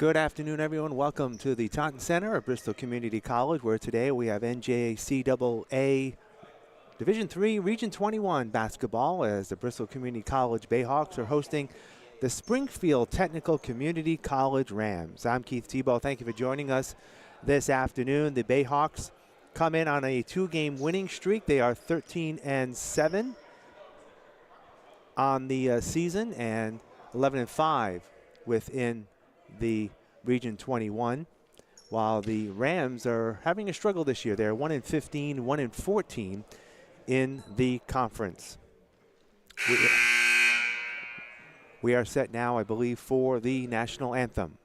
Good afternoon, everyone. Welcome to the Taunton Center at Bristol Community College, where today we have NJCAA Division III Region 21 basketball as the Bristol Community College Bayhawks are hosting the Springfield Technical Community College Rams. I'm Keith Tebow. Thank you for joining us this afternoon. The Bayhawks come in on a two-game winning streak. They are 13-7 on the season and 11-5 within the Region 21, while the Rams are having a struggle this year. They're 1-15, 1-14 in the conference. We are set now, I believe, for the national anthem.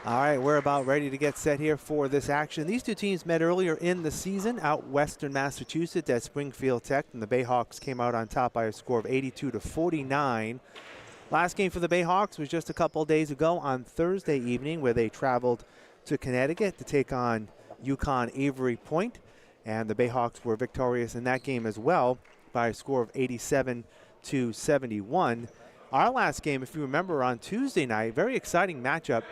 All right, we're about ready to get set here for this action. These two teams met earlier in the season out western Massachusetts at Springfield Tech, and the Bayhawks came out on top by a score of 82-49. Last game for the Bayhawks was just a couple days ago on Thursday evening, where they traveled to Connecticut to take on UConn Avery Point, and the Bayhawks were victorious in that game as well by a score of 87-71. Our last game, if you remember, on Tuesday night, very exciting matchup,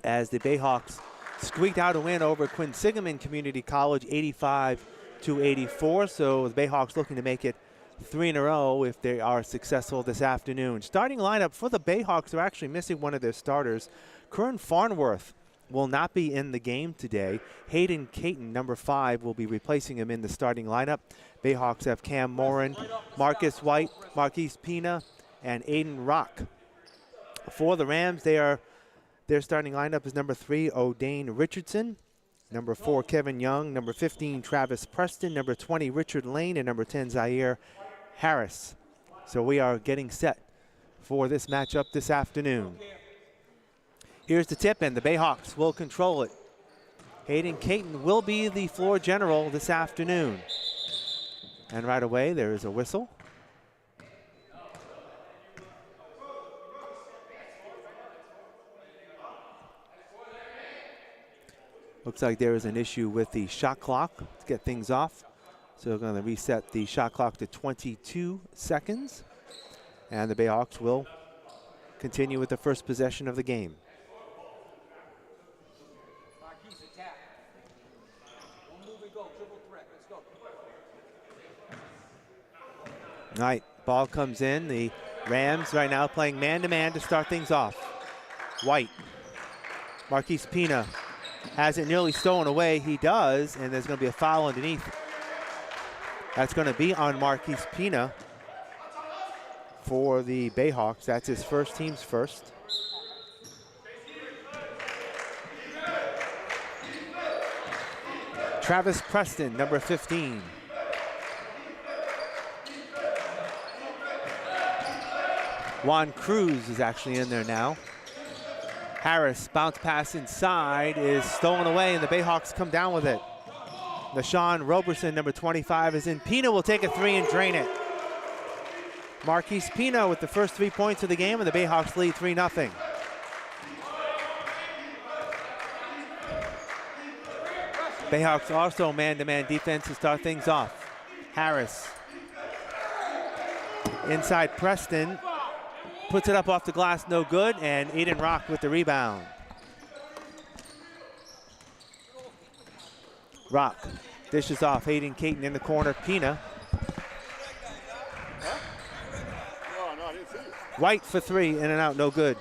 as the Bayhawks squeaked out a win over Quinsigamond Community College 85-84. So the Bayhawks looking to make it 3 in a row if they are successful this afternoon. Starting lineup for the Bayhawks are actually missing one of their starters. Curran Farnworth will not be in the game today. Hayden Caton, number 5, will be replacing him in the starting lineup. Bayhawks have Cam Morin, Marcus White, Marquise Pina, and Aiden Rock. For the Rams, their starting lineup is number 3, O'Dane Richardson, number 4, Kevin Young, number 15, Travis Preston, number 20, Richard Lane, and number 10, Zaire Harris. So we are getting set for this matchup this afternoon. Here's the tip, and the Bayhawks will control it. Hayden Caton will be the floor general this afternoon. And right away, there is a whistle. Looks like there is an issue with the shot clock to get things off. So we're going to reset the shot clock to 22 seconds. And the Bayhawks will continue with the first possession of the game. All right, ball comes in. The Rams right now playing man-to-man to start things off. White, Marquise Pina has it nearly stolen away. He does, and there's going to be a foul underneath. That's going to be on Marquise Pina for the Bayhawks. That's his first, team's first. Travis Preston, number 15. Juan Cruz is actually in there now. Harris, bounce pass inside, is stolen away, and the Bayhawks come down with it. Nashawn Roberson, number 25, is in. Pina will take a 3 and drain it. Marquise Pina with the first 3 points of the game, and the Bayhawks lead 3-0. Bayhawks also man-to-man defense to start things off. Harris Inside Preston. Puts it up off the glass, no good, and Aiden Rock with the rebound. Rock dishes off. Hayden Caton in the corner. Pina. White for three, in and out, no good.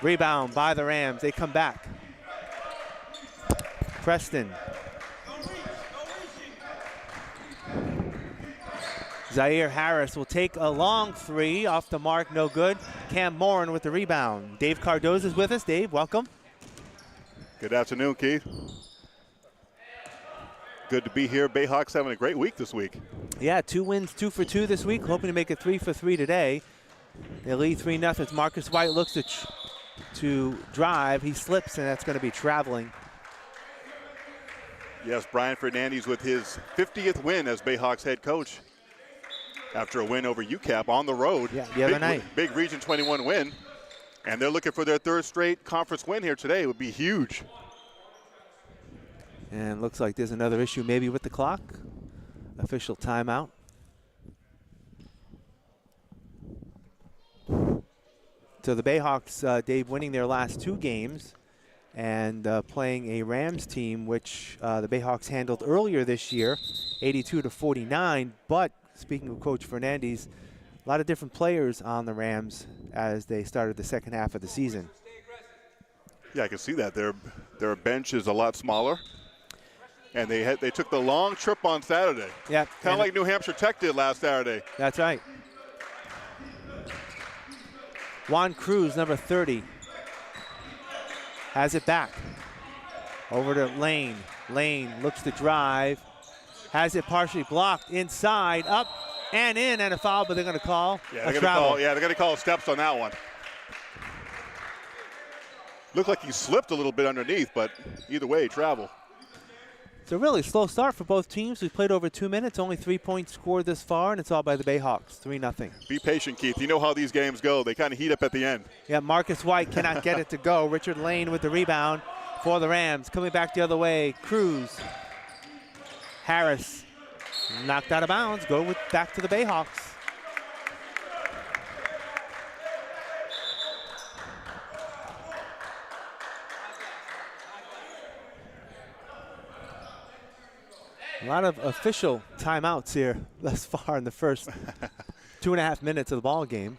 Rebound by the Rams. They come back. Preston. Zaire Harris will take a long three off the mark, no good. Cam Morin with the rebound. Dave Cardoza is with us. Dave, welcome. Good afternoon, Keith. Good to be here. Bayhawks having a great week this week. Yeah, 2 wins, 2 for 2 this week. Hoping to make it 3 for 3 today. They lead 3-0. Marcus White looks to drive. He slips, and that's going to be traveling. Yes, Brian Fernandez with his 50th win as Bayhawks head coach after a win over UCAP on the road. Yeah, the other night. Big Region 21 win. And they're looking for their 3rd straight conference win here today. It would be huge. And looks like there's another issue maybe with the clock. Official timeout. So the Bayhawks, Dave, winning their last 2 games and playing a Rams team, which the Bayhawks handled earlier this year, 82-49. But speaking of Coach Fernandez, a lot of different players on the Rams as they started the second half of the season. Yeah, I can see that. Their bench is a lot smaller. And they took the long trip on Saturday. Yeah. Kind of like New Hampshire Tech did last Saturday. That's right. Juan Cruz, number 30, has it back. Over to Lane. Lane looks to drive. Has it partially blocked. Inside, up and in, and a foul, but they're going to call a travel. They're going to call steps on that one. Looked like he slipped a little bit underneath, but either way, travel. It's a really slow start for both teams. We've played over 2 minutes, only 3 points scored this far, and it's all by the Bayhawks, 3-0. Be patient, Keith. You know how these games go. They kind of heat up at the end. Yeah, Marcus White cannot get it to go. Richard Lane with the rebound for the Rams. Coming back the other way, Cruz. Harris knocked out of bounds. Back to the Bayhawks. A lot of official timeouts here thus far in the first 2.5 minutes of the ball game.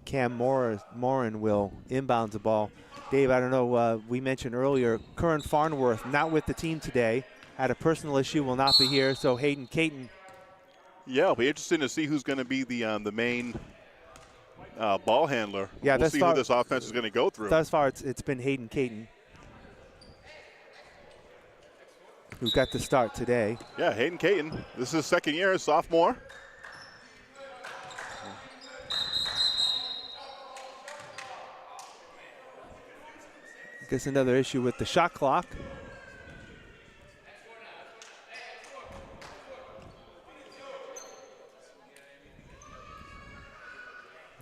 Cam Morin will inbound the ball. Dave, I don't know, we mentioned earlier, Curran Farnworth not with the team today. Had a personal issue, will not be here, so Hayden Caton. Yeah, it'll be interesting to see who's going to be the main ball handler. Yeah, we'll see who this offense is going to go through. Thus far, it's been Hayden Caton who got the start today. Yeah, Hayden Caton. This is his 2nd year, sophomore. I guess another issue with the shot clock.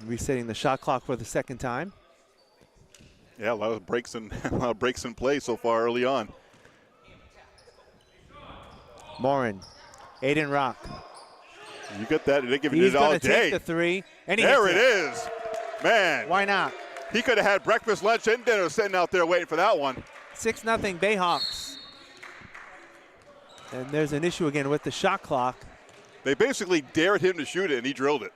Resetting the shot clock for the 2nd time. Yeah, a lot of breaks in play so far early on. Morin, Aiden Rock. You got that? They're giving He's it all going to take day. the 3, and he there hits it is, man. Why not? He could have had breakfast, lunch, and dinner sitting out there waiting for that one. 6-0 Bayhawks. And there's an issue again with the shot clock. They basically dared him to shoot it, and he drilled it.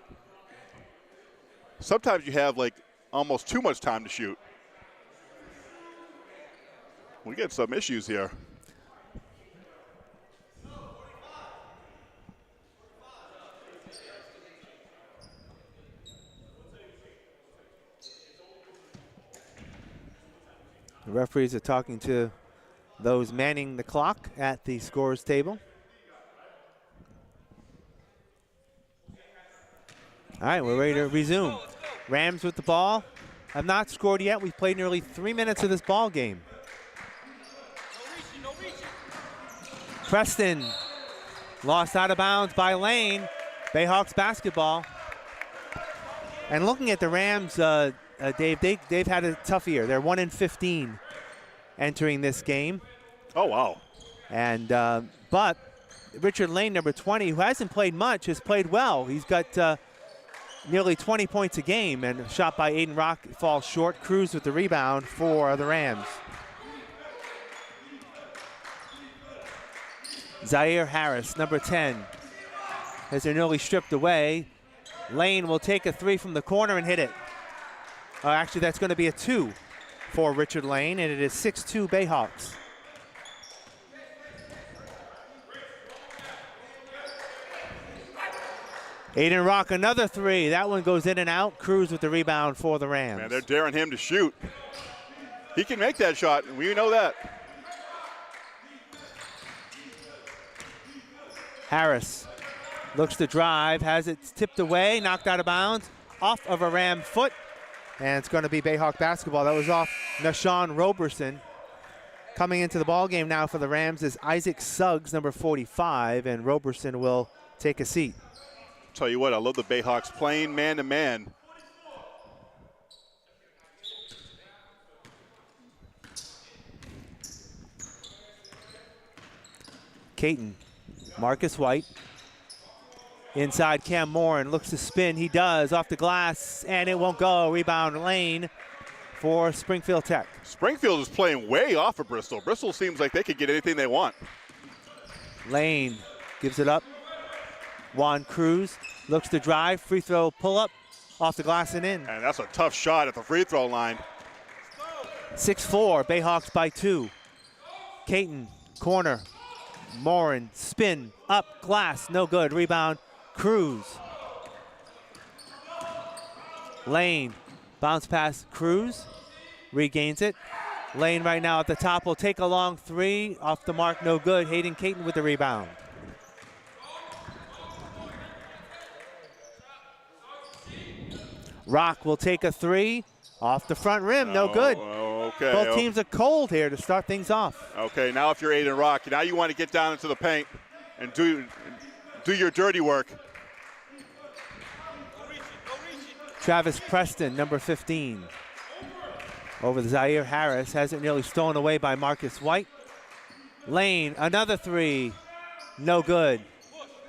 Sometimes you have like almost too much time to shoot. We get some issues here. The referees are talking to those manning the clock at the scorers table. All right, we're ready to resume. Rams with the ball. Have not scored yet. We've played nearly 3 minutes of this ball game. Preston lost out of bounds by Lane. Bayhawks basketball. And looking at the Rams, Dave, they've had a tough year. They're 1-15 entering this game. Oh, wow. And but Richard Lane, number 20, who hasn't played much, has played well. He's got nearly 20 points a game, and a shot by Aiden Rock falls short. Cruz with the rebound for the Rams. Zaire Harris, number 10, as they're nearly stripped away. Lane will take a three from the corner and hit it. Actually, that's going to be a 2 for Richard Lane, and it is 6-2 Bayhawks. Aiden Rock, another 3. That one goes in and out. Cruz with the rebound for the Rams. Man, they're daring him to shoot. He can make that shot, and we know that. Harris looks to drive, has it tipped away, knocked out of bounds, off of a Ram foot, and it's going to be Bayhawk basketball. That was off Nashawn Roberson. Coming into the ball game now for the Rams is Isaac Suggs, number 45, and Roberson will take a seat. Tell you what, I love the Bayhawks playing man-to-man. Caton, Marcus White. Inside Cam Morin looks to spin. He does off the glass, and it won't go. Rebound Lane for Springfield Tech. Springfield is playing way off of Bristol. Bristol seems like they could get anything they want. Lane gives it up. Juan Cruz looks to drive. Free throw pull up off the glass and in. And that's a tough shot at the free throw line. 6-4, Bayhawks by 2. Caton, corner. Morin, spin, up, glass, no good. Rebound, Cruz. Lane, bounce pass, Cruz. Regains it. Lane right now at the top will take a long 3. Off the mark, no good. Hayden Caton with the rebound. Rock will take a 3. Off the front rim, no good. Okay. Both teams are cold here to start things off. Okay, now if you're Aiden Rock, now you want to get down into the paint and do your dirty work. Travis Preston, number 15. Over the Zaire Harris, has it nearly stolen away by Marcus White. Lane, another 3, no good.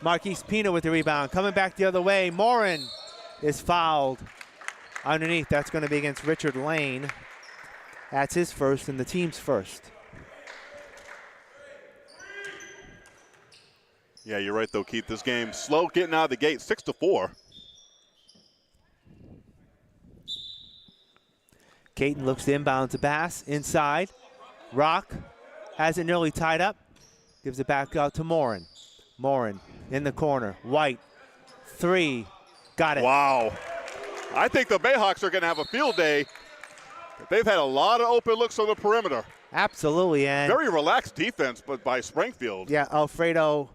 Marquise Pina with the rebound, coming back the other way. Morin is fouled. Underneath, that's going to be against Richard Lane. That's his first and the team's first. Yeah, you're right though, Keith. This game slow getting out of the gate, 6-4. Caton looks to inbound to pass inside. Rock has it nearly tied up. Gives it back out to Morin. Morin in the corner. White, 3, got it. Wow. I think the Bayhawks are going to have a field day. They've had a lot of open looks on the perimeter. Absolutely, and very relaxed defense, but by Springfield. Yeah, Alfredo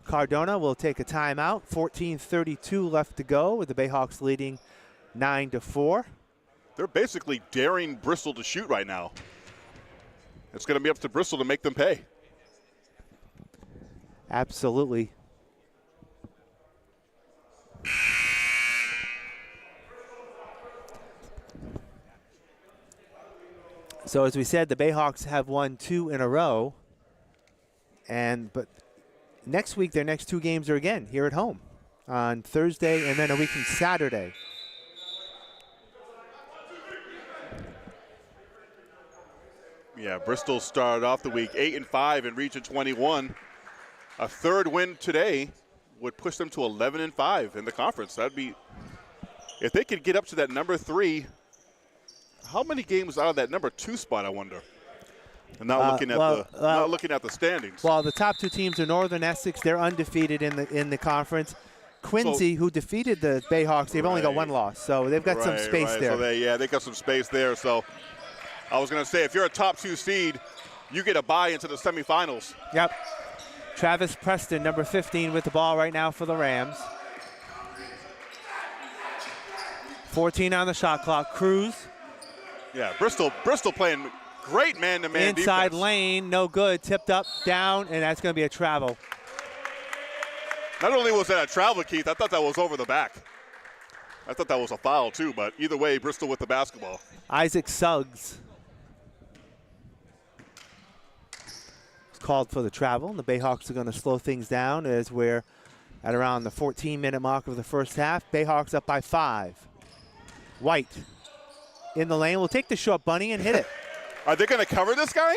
Cardona will take a timeout. 14:32 left to go, with the Bayhawks leading 9-4. They're basically daring Bristol to shoot right now. It's going to be up to Bristol to make them pay. Absolutely. So as we said, the Bayhawks have won 2 in a row, but next week their next 2 games are again here at home on Thursday and then a week from Saturday. Yeah, Bristol started off the week 8-5 in Region 21. A third win today would push them to 11-5 in the conference. That'd be, if they could get up to that number 3. How many games out of that number 2 spot, I wonder? And not looking at the standings. Well, the top 2 teams are Northern Essex. They're undefeated in the conference. Quincy, who defeated the Bayhawks, they've only got 1 loss, so they've got some space there. So they got some space there. So I was going to say, if you're a top 2 seed, you get a bye into the semifinals. Yep. Travis Preston, number 15, with the ball right now for the Rams. 14 on the shot clock. Cruz. Yeah, Bristol playing great man-to-man Inside defense. Lane, no good. Tipped up, down, and that's going to be a travel. Not only was that a travel, Keith, I thought that was over the back. I thought that was a foul, too, but either way, Bristol with the basketball. Isaac Suggs. called for the travel. And the Bayhawks are going to slow things down as we're at around the 14-minute mark of the first half. Bayhawks up by 5. White in the lane will take the short bunny and hit it. Are they going to cover this guy?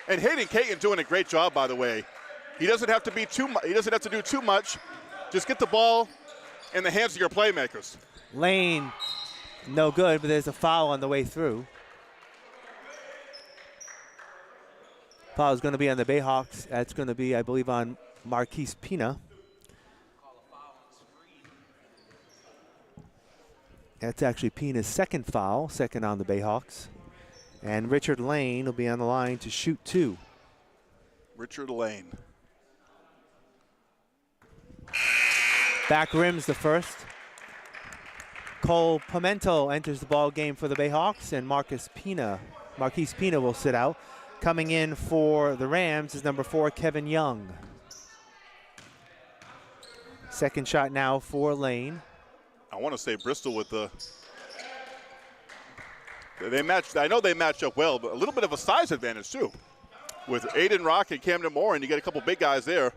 And Hayden Caton doing a great job, by the way. He doesn't have to be he doesn't have to do too much. Just get the ball in the hands of your playmakers. Lane, no good, but there's a foul on the way through. Foul is going to be on the Bayhawks. That's going to be, I believe, on Marquise Pina. That's actually Pina's second foul, second on the Bayhawks. And Richard Lane will be on the line to shoot 2. Richard Lane. Back rims the first. Cole Pimento enters the ball game for the Bayhawks, and Marquise Pina will sit out. Coming in for the Rams is number 4, Kevin Young. Second shot now for Lane. I want to say Bristol with the. I know they match up well, but a little bit of a size advantage too. With Aiden Rock and Camden Moore, and you get a couple big guys there.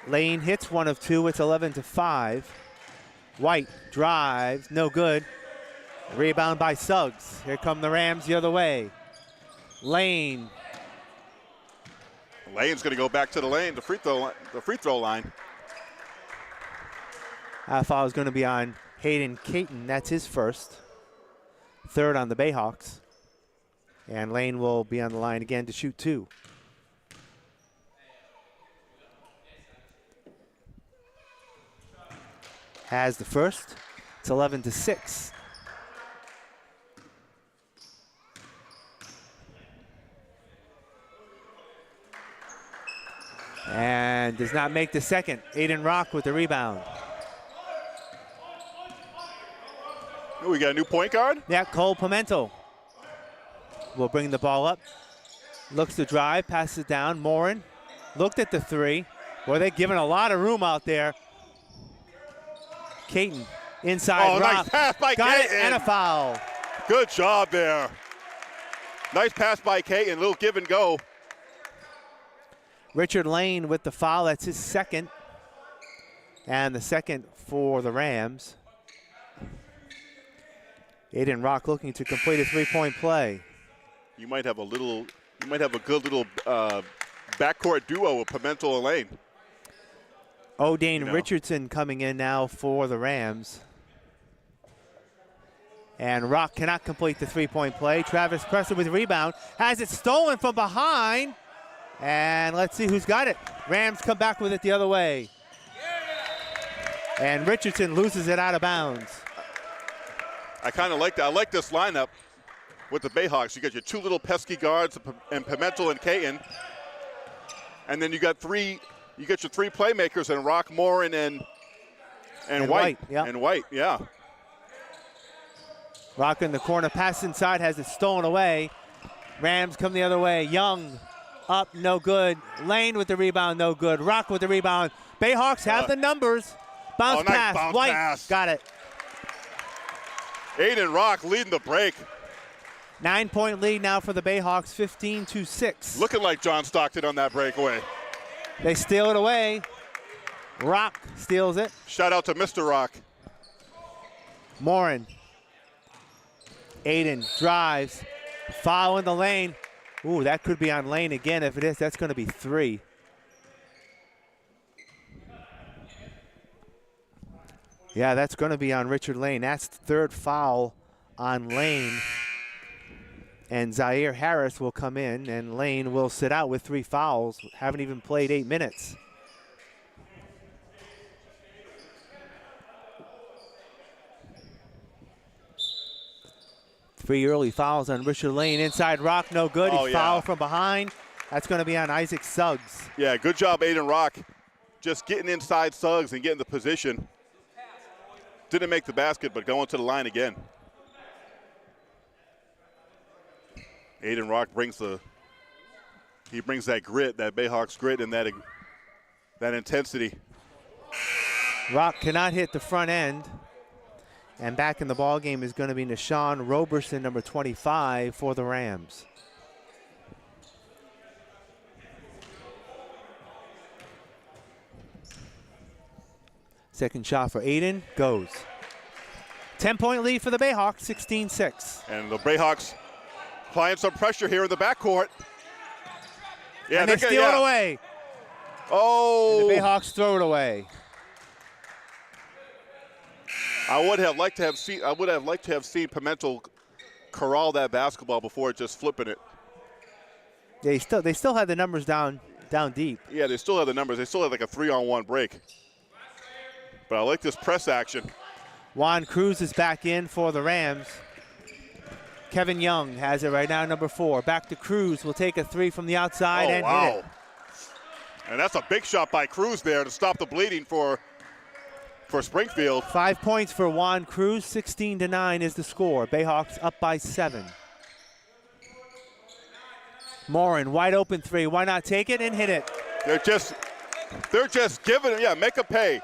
Lane hits 1 of 2. It's 11-5. White drives, no good. Rebound by Suggs. Here come the Rams the other way. Lane. Lane's going to go back to the lane, the free throw line. Foul is going to be on Hayden Caton. That's his first. Third on the Bayhawks. And Lane will be on the line again to shoot 2. Has the first. It's 11-6. And does not make the second. Aiden Rock with the rebound. Oh, we got a new point guard? Yeah, Cole Pimento will bring the ball up. Looks to drive, passes it down. Morin looked at the 3. Boy, they're giving a lot of room out there. Caton inside. Rock. Nice pass by Got Caton. it, and a foul. Good job there. Nice pass by Caton, little give and go. Richard Lane with the foul. That's his second. And the second for the Rams. Aiden Rock looking to complete a 3-point play. You might have a good little backcourt duo with Pimento and Lane. O'Dane Richardson coming in now for the Rams. And Rock cannot complete the 3-point play. Travis Presser with the rebound. Has it stolen from behind. And let's see who's got it. Rams come back with it the other way. And Richardson loses it out of bounds. I kind of like that. I like this lineup with the Bayhawks. You got your 2 little pesky guards and Pimento and Caton. And then you got your 3 playmakers and Rock, Morin, and White. Yeah. And White, yeah. Rock in the corner, pass inside, has it stolen away. Rams come the other way. Young up, no good. Lane with the rebound, no good. Rock with the rebound. Bayhawks have the numbers. Bounce nice pass. bounce White pass. got it. Aiden Rock leading the break. 9-point lead now for the Bayhawks, 15-6. Looking like John Stockton on that breakaway. They steal it away. Rock steals it. Shout out to Mr. Rock. Morin. Aiden drives. Foul in the lane. Ooh, that could be on Lane again. If it is, that's going to be 3. Yeah, that's going to be on Richard Lane. That's the 3rd foul on Lane. And Zaire Harris will come in, and Lane will sit out with 3 fouls. Haven't even played 8 minutes. Three early fouls on Richard Lane. Inside Rock, no good. He's fouled from behind. That's going to be on Isaac Suggs. Yeah, good job, Aiden Rock. Just getting inside Suggs and getting the position. Didn't make the basket, but going to the line again. Aiden Rock brings that grit, that Bayhawks grit, and that intensity. Rock cannot hit the front end. And back in the ball game is going to be Nashawn Roberson, number 25, for the Rams. Second shot for Aiden goes. 10-point lead for the Bayhawks, 16-6. And the Bayhawks applying some pressure here in the backcourt. Yeah, and they steal it away. Oh. And the Bayhawks throw it away. I would have liked to have seen Pimentel corral that basketball before just flipping it. They still had the numbers down deep. Yeah, they still have the numbers. They still have like a 3-on-1 break. But I like this press action. Juan Cruz is back in for the Rams. Kevin Young has it right now, number 4. Back to Cruz. Will take a 3 from the outside and hit it. And that's a big shot by Cruz there to stop the bleeding for Springfield. 5 points for Juan Cruz. 16-9 is the score. Bayhawks up by 7. Morin, wide open 3. Why not take it and hit it? They're just giving them, make a pay.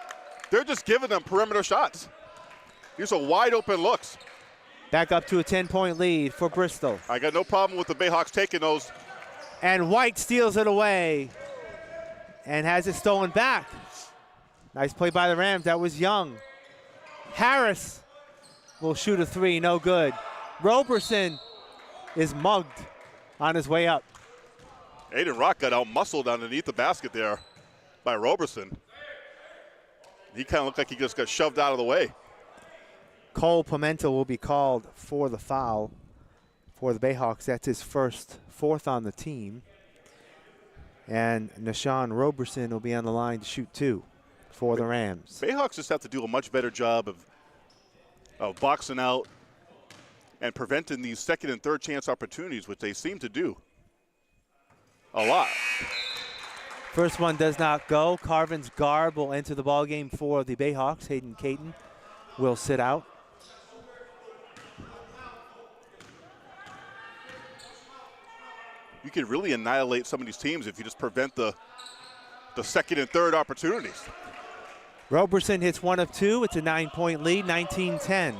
They're just giving them perimeter shots. These are wide open looks. Back up to a 10-point lead for Bristol. I got no problem with the Bayhawks taking those. And White steals it away and has it stolen back. Nice play by the Rams. That was Young. Harris will shoot a 3, no good. Roberson is mugged on his way up. Aiden Rock got out-muscled underneath the basket there by Roberson. He kind of looked like he just got shoved out of the way. Cole Pimentel will be called for the foul for the Bayhawks. That's his fourth on the team. And Nashawn Roberson will be on the line to shoot 2 for the Rams. Bayhawks just have to do a much better job of boxing out and preventing these second and third chance opportunities, which they seem to do a lot. First one does not go. Carvin's Garb will enter the ballgame for the Bayhawks. Hayden Caton will sit out. You can really annihilate some of these teams if you just prevent the second and third opportunities. Roberson hits 1 of 2. It's a 9-point lead, 19-10.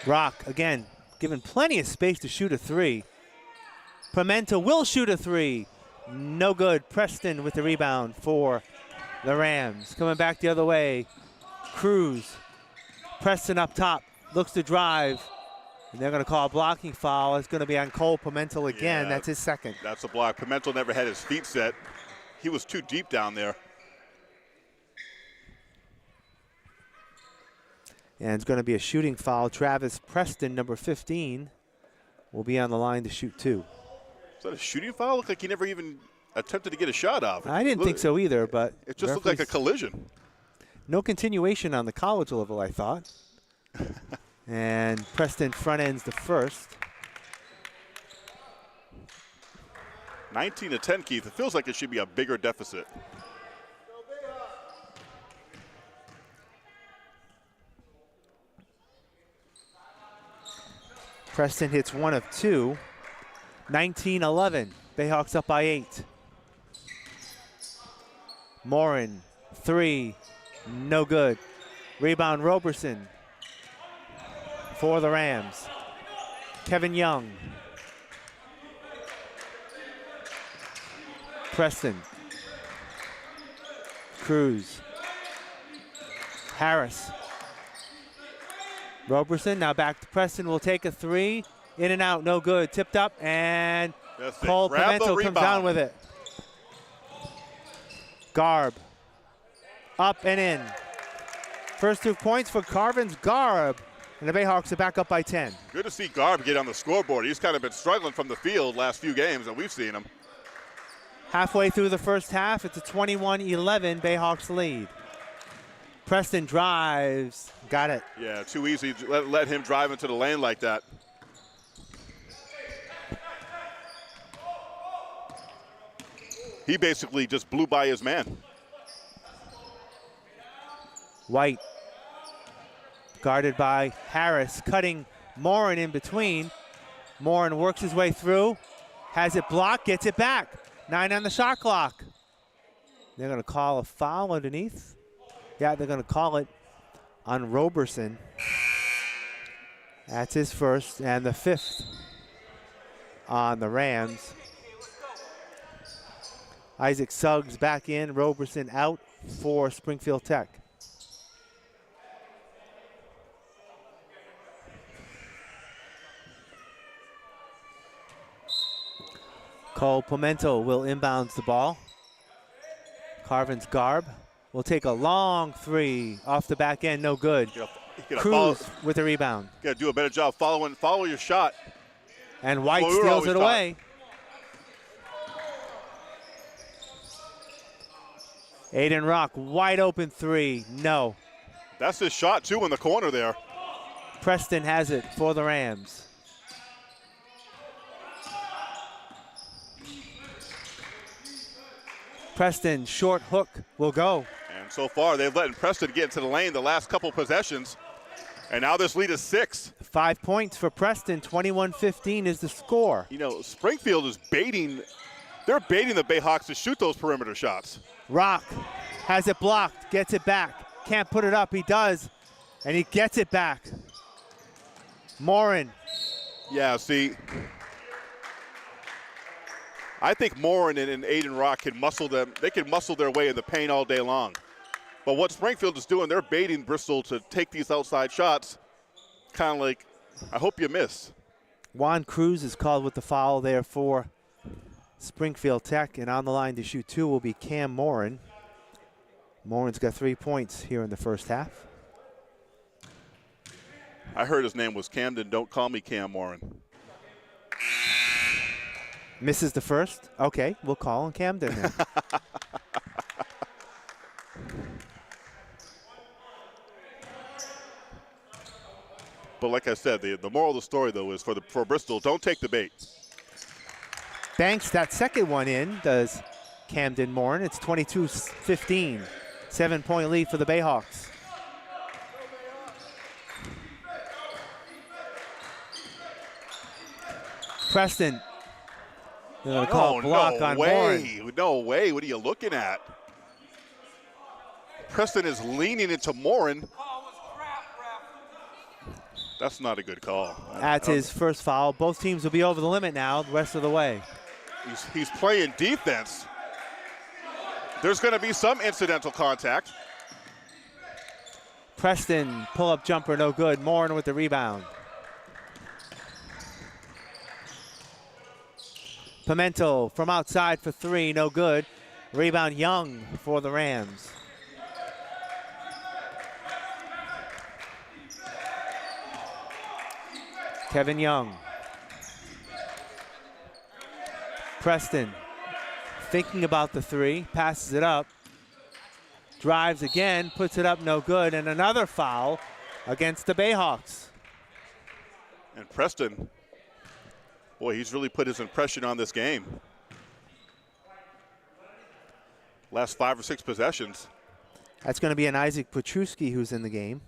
Rock, again, given plenty of space to shoot a 3. Pimentel will shoot a 3. No good. Preston with the rebound for the Rams. Coming back the other way. Cruz. Preston up top. Looks to drive. And they're going to call a blocking foul. It's going to be on Cole Pimentel again. That's his second. That's a block. Pimentel never had his feet set. He was too deep down there. And it's going to be a shooting foul. Travis Preston, number 15, will be on the line to shoot 2. Is that a shooting foul? Looked like he never even attempted to get a shot off. I didn't think so either, but it just looked like a collision. No continuation on the college level, I thought. And Preston front ends the first. 19-10, Keith. It feels like it should be a bigger deficit. Preston hits 1 of 2. 19-11. Bayhawks up by 8. Morin, 3. No good. Rebound Roberson for the Rams. Kevin Young. Preston. Cruz. Harris. Roberson now back to Preston. Will take a 3. In and out, no good. Tipped up, and Cole Pimentel comes down with it. Garb. Up and in. First 2 points for Carvin's Garb. And the Bayhawks are back up by 10. Good to see Garb get on the scoreboard. He's kind of been struggling from the field last few games, and we've seen him. Halfway through the first half, it's a 21-11 Bayhawks lead. Preston drives. Got it. Yeah, too easy. Let him drive into the lane like that. He basically just blew by his man. White. Guarded by Harris, cutting Morin in between. Morin works his way through, has it blocked, gets it back. 9 on the shot clock. They're going to call a foul underneath. Yeah, they're going to call it on Roberson. That's his first and the 5th on the Rams. Isaac Suggs back in, Roberson out for Springfield Tech. Cole Pimento will inbounds the ball. Carvin's Garb will take a long three off the back end, no good. Cruz with the rebound. You got to do a better job follow your shot. And White steals it away. Aiden Rock, wide open three, no. That's his shot too in the corner there. Preston has it for the Rams. Preston, short hook, will go. And so far, they've let Preston get into the lane the last couple possessions. And now this lead is 6. 5 points for Preston, 21-15 is the score. You know, Springfield is baiting the Bayhawks to shoot those perimeter shots. Rock has it blocked, gets it back. Can't put it up, he does. And he gets it back. Morin. Yeah, see, I think Morin and Aiden Rock can muscle them. They can muscle their way in the paint all day long. But what Springfield is doing, they're baiting Bristol to take these outside shots. Kind of like, I hope you miss. Juan Cruz is called with the foul there for Springfield Tech. And on the line to shoot 2 will be Cam Morin. Morin's got 3 points here in the first half. I heard his name was Camden. Don't call me Cam Morin. Misses the first. Okay, we'll call him Camden then. But like I said, the moral of the story, though, is for Bristol, don't take the bait. Banks that second one in, does Camden Morin. It's 22-15. 7-point lead for the Bayhawks. Preston. They're going to call a block on Morin. No way. What are you looking at? Preston is leaning into Morin. That's not a good call. That's his first foul. Both teams will be over the limit now the rest of the way. He's playing defense. There's going to be some incidental contact. Preston, pull-up jumper, no good. Morin with the rebound. Pimento from outside for 3, no good. Rebound Young for the Rams. Kevin Young. Preston thinking about the 3, passes it up. Drives again, puts it up, no good. And another foul against the Bayhawks. And Preston, boy, he's really put his impression on this game. Last 5 or 6 possessions. That's going to be an Isaac Petruski who's in the game.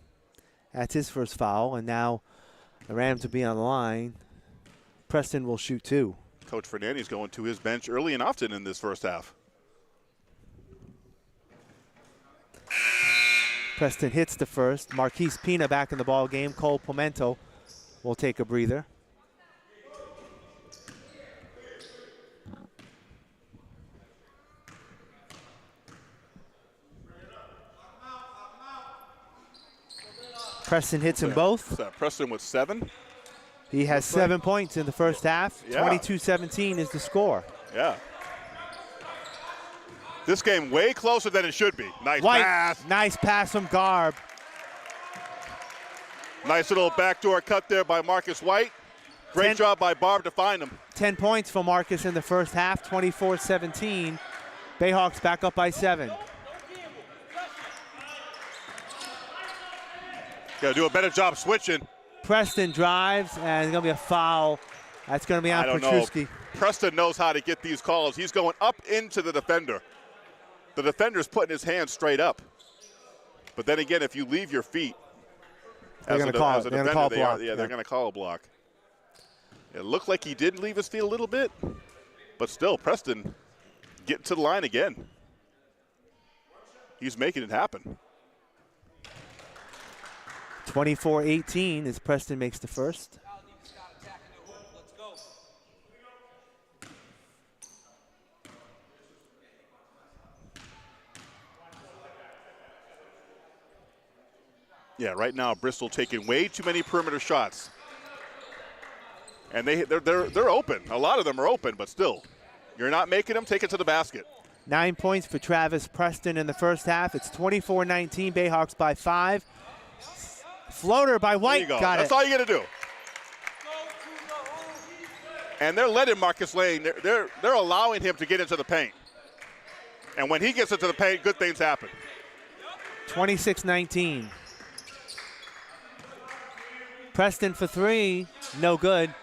That's his first foul, and now the Rams will be on the line. Preston will shoot 2. Coach Fernandes going to his bench early and often in this first half. Preston hits the first. Marquise Pina back in the ball game. Cole Pimento will take a breather. Preston hits them both. Preston with 7. He has 7 points in the first half. 22-17 is the score. Yeah. This game way closer than it should be. Nice pass. Nice pass from Garb. Nice little backdoor cut there by Marcus White. Great job by Barb to find him. 10 points for Marcus in the first half, 24-17. Bayhawks back up by 7. Got to do a better job switching. Preston drives, and it's going to be a foul. That's going to be on Petruski. Preston knows how to get these calls. He's going up into the defender. The defender's putting his hands straight up. But then again, if you leave your feet, they're going to call it. They're going to call a block. They're going to call a block. It looked like he did leave his feet a little bit, but still, Preston getting to the line again. He's making it happen. 24-18 as Preston makes the first. Yeah, right now Bristol taking way too many perimeter shots. And they're open. A lot of them are open, but still. You're not making them, take it to the basket. 9 points for Travis Preston in the first half. It's 24-19, Bayhawks by 5. Floater by White. There you go. Got That's it. all you got to do. And they're letting Marcus Lane, they're allowing him to get into the paint. And when he gets into the paint, good things happen. 26-19. Preston for 3, no good.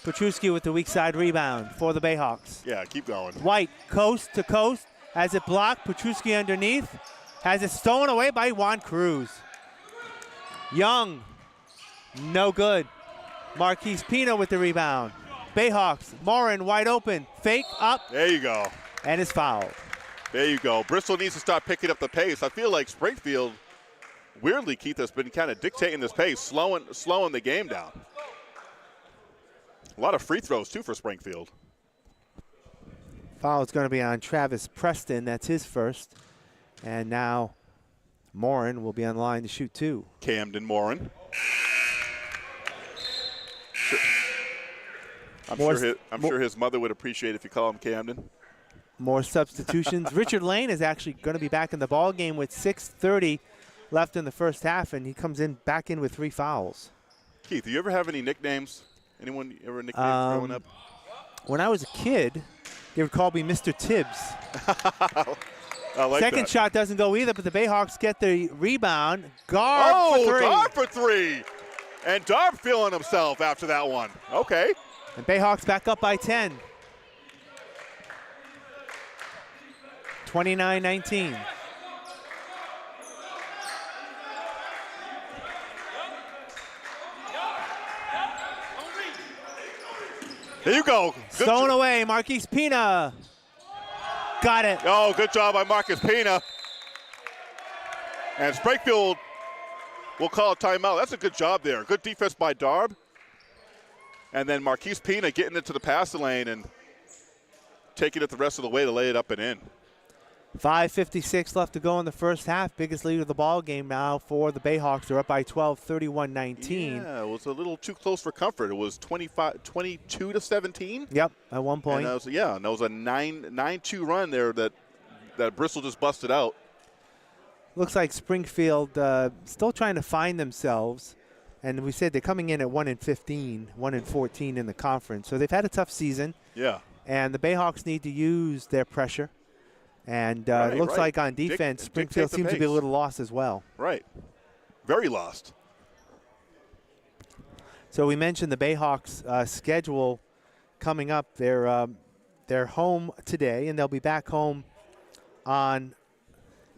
Petruski with the weak side rebound for the Bayhawks. Yeah, keep going. White, coast to coast, has it blocked. Petruski underneath, has it stolen away by Juan Cruz. Young, no good. Marquise Pino with the rebound. Bayhawks, Morin wide open, fake up. There you go. And is fouled. There you go. Bristol needs to start picking up the pace. I feel like Springfield, weirdly, Keith, has been kind of dictating this pace, slowing the game down. A lot of free throws, too, for Springfield. Foul is going to be on Travis Preston. That's his first. And now Morin will be on line to shoot 2. Camden Morin. I'm sure his mother would appreciate if you call him Camden. More substitutions. Richard Lane is actually going to be back in the ball game with 6:30 left in the first half, and he comes in back in with 3 fouls. Keith, do you ever have any nicknames? Anyone ever nicknamed growing up? When I was a kid, they would call me Mr. Tibbs. I like Second that. shot doesn't go either, but the Bayhawks get the rebound. Garb for 3. Darb for 3. And Darb feeling himself after that one. Okay. And Bayhawks back up by 10. 29-19. There you go. Stone away, Marquise Pina. Got it. Oh, good job by Marcus Pina. And Springfield will call a timeout. That's a good job there. Good defense by Darb. And then Marquise Pina getting into the passing lane and taking it the rest of the way to lay it up and in. 5:56 left to go in the first half. Biggest lead of the ball game now for the Bayhawks. They're up by 12, 31-19. Yeah, it was a little too close for comfort. It was 22-17. Yep, at one point. And that was a 9-2 run there that Bristol just busted out. Looks like Springfield still trying to find themselves. And we said they're coming in at 1-15, 1-14 in the conference. So they've had a tough season. Yeah. And the Bayhawks need to use their pressure. And it looks like on defense, Springfield seems to be a little lost as well. Right. Very lost. So we mentioned the Bayhawks schedule coming up. They're home today, and they'll be back home on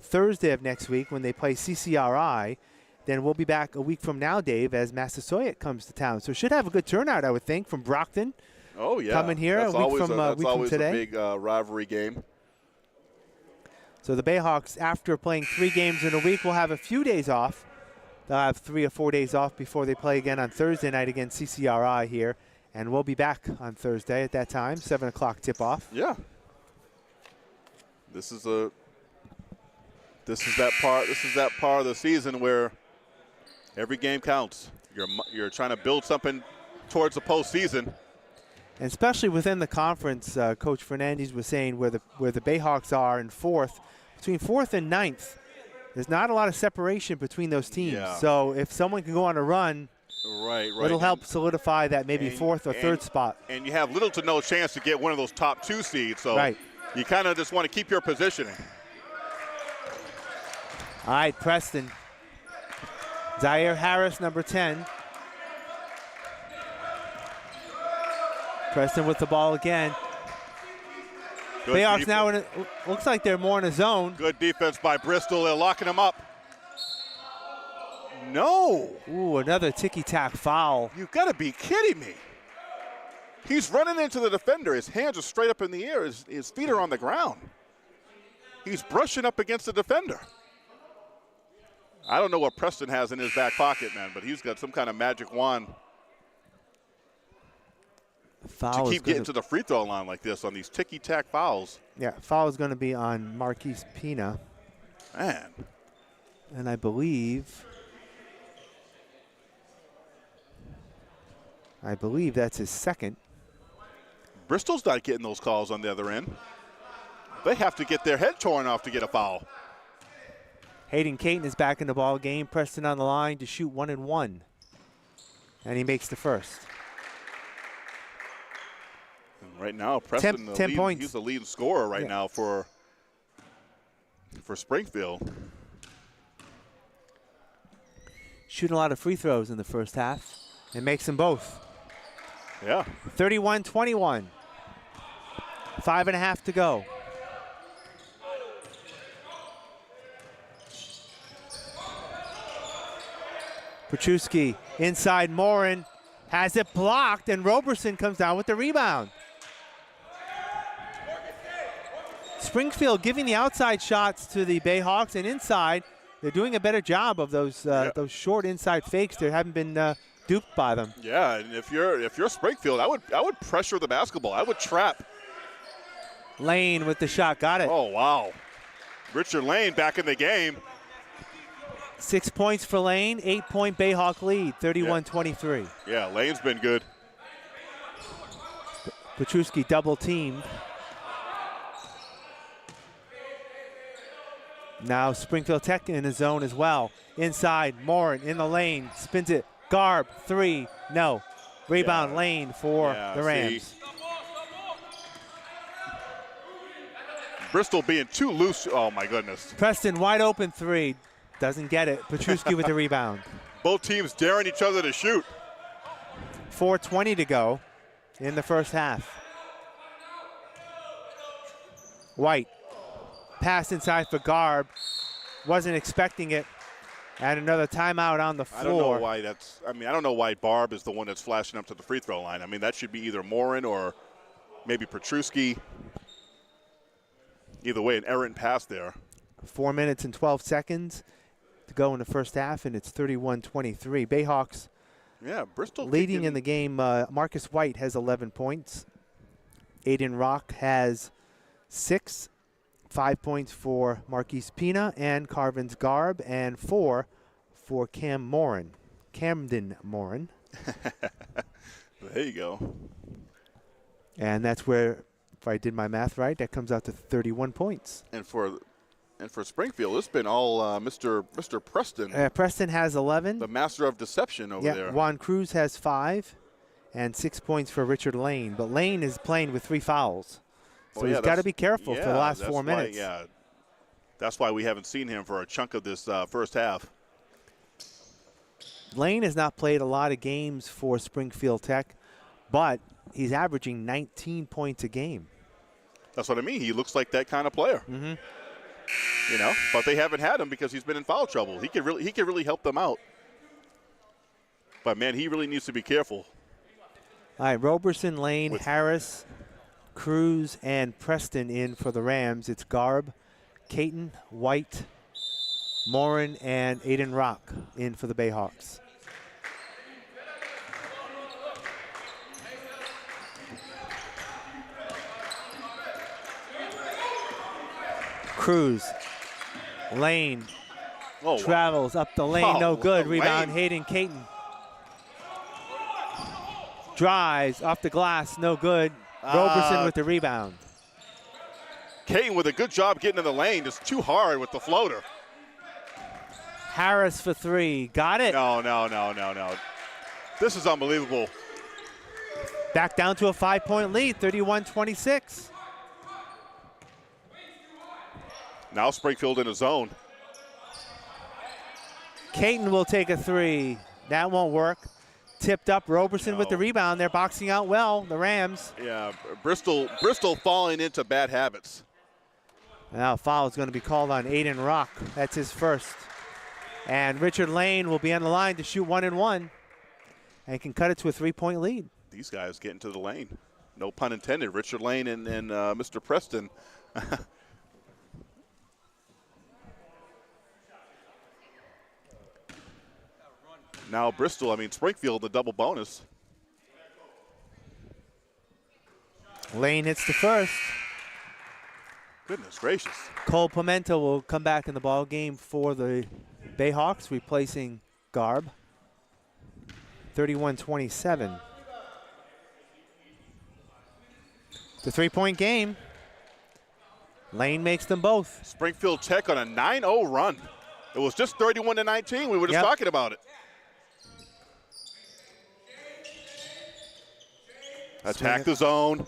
Thursday of next week when they play CCRI. Then we'll be back a week from now, Dave, as Massasoit comes to town. So should have a good turnout, I would think, from Brockton. Oh, yeah. Coming here that's a week always from that's always today. a big rivalry game. So the Bayhawks, after playing 3 games in a week, will have a few days off. They'll have 3 or 4 days off before they play again on Thursday night against CCRI here. And we'll be back on Thursday at that time, 7 o'clock tip-off. Yeah. This is that part of the season where every game counts. You're trying to build something towards the postseason. And especially within the conference, Coach Fernandez was saying where the Bayhawks are in 4th, between 4th and 9th, there's not a lot of separation between those teams. Yeah. So if someone can go on a run, right. it'll help solidify that maybe 4th or 3rd spot. And you have little to no chance to get one of those top 2 seeds. So you kind of just want to keep your positioning. All right, Preston. Zaire Harris, number 10. Preston with the ball again. Good Bayhawks defense. now looks like they're more in a zone. Good defense by Bristol. They're locking them up. No. Ooh, another ticky-tack foul. You've got to be kidding me. He's running into the defender. His hands are straight up in the air. His feet are on the ground. He's brushing up against the defender. I don't know what Preston has in his back pocket, man, but he's got some kind of magic wand Foul to keep getting to the free throw line like this on these ticky-tack fouls. Yeah, foul is going to be on Marquise Pina. Man. And I believe I believe that's his second. Bristol's not getting those calls on the other end. They have to get their head torn off to get a foul. Hayden Caton is back in the ball game. Preston on the line to shoot 1 and 1. And he makes the first. And right now, Preston, 10 points. He's the leading scorer right now for Springfield. Shooting a lot of free throws in the first half. And makes them both. Yeah. 31-21. 5.5 to go. Petruski inside Morin, has it blocked, and Roberson comes down with the rebound. Springfield giving the outside shots to the Bayhawks, and inside, they're doing a better job of those short inside fakes. They haven't been duped by them. Yeah, and if you're Springfield, I would pressure the basketball. I would trap. Lane with the shot, got it. Oh wow, Richard Lane back in the game. 6 points for Lane, 8-point Bayhawk lead, 31-23. Yeah, Lane's been good. Petruski double teamed. Now Springfield Tech in the zone as well. Inside, Morin in the lane, spins it. Garb, 3, no. Rebound Lane for the Rams. See. Bristol being too loose. Oh my goodness. Preston wide open 3. Doesn't get it. Petruski with the rebound. Both teams daring each other to shoot. 4:20 to go in the first half. White. Pass inside for Garb. Wasn't expecting it. And another timeout on the floor. I don't know why that's. I mean, I don't know why Barb is the one that's flashing up to the free throw line. I mean, that should be either Morin or maybe Petruski. Either way, an errant pass there. 4 minutes and 12 seconds to go in the first half, and it's 31-23. Bayhawks Bristol leading in the game. Marcus White has 11 points. Aiden Rock has 6. 5 points for Marquise Pina and Carvin's Garb, and 4 for Camden Morin. There you go. And that's where, if I did my math right, that comes out to 31 points. And for Springfield, it's been all Mr. Preston. Preston has 11. The master of deception over there. Juan Cruz has 5, and 6 points for Richard Lane. But Lane is playing with 3 fouls. So he's got to be careful for the last 4 minutes. That's why we haven't seen him for a chunk of this first half. Lane has not played a lot of games for Springfield Tech, but he's averaging 19 points a game. That's what I mean. He looks like that kind of player. Mm-hmm. You know, but they haven't had him because he's been in foul trouble. He could really help them out. But man, he really needs to be careful. All right, Roberson, Lane, Harris, Cruz, and Preston in for the Rams. It's Garb, Caton, White, Morin, and Aiden Rock in for the Bayhawks. Cruz, Lane, travels up the lane, no good. Rebound, Hayden Caton. Drives off the glass, no good. Roberson with the rebound. Caton with a good job getting in the lane, just too hard with the floater. Harris for 3, got it. No. This is unbelievable. Back down to a 5-point lead, 31-26. Now Springfield in a zone. Caton will take a 3. That won't work. Tipped up, Roberson with the rebound. They're boxing out well, the Rams. Yeah, Bristol falling into bad habits. Now foul is going to be called on Aiden Rock. That's his first. And Richard Lane will be on the line to shoot 1 and 1 and can cut it to a 3-point lead. These guys get into the lane. No pun intended. Richard Lane and Mr. Preston. Now Springfield, the double bonus. Lane hits the first. Goodness gracious. Cole Pimento will come back in the ball game for the Bayhawks, replacing Garb. 31-27. The 3-point game. Lane makes them both. Springfield Tech on a 9-0 run. It was just 31-19. We were just talking about it. Attack the zone.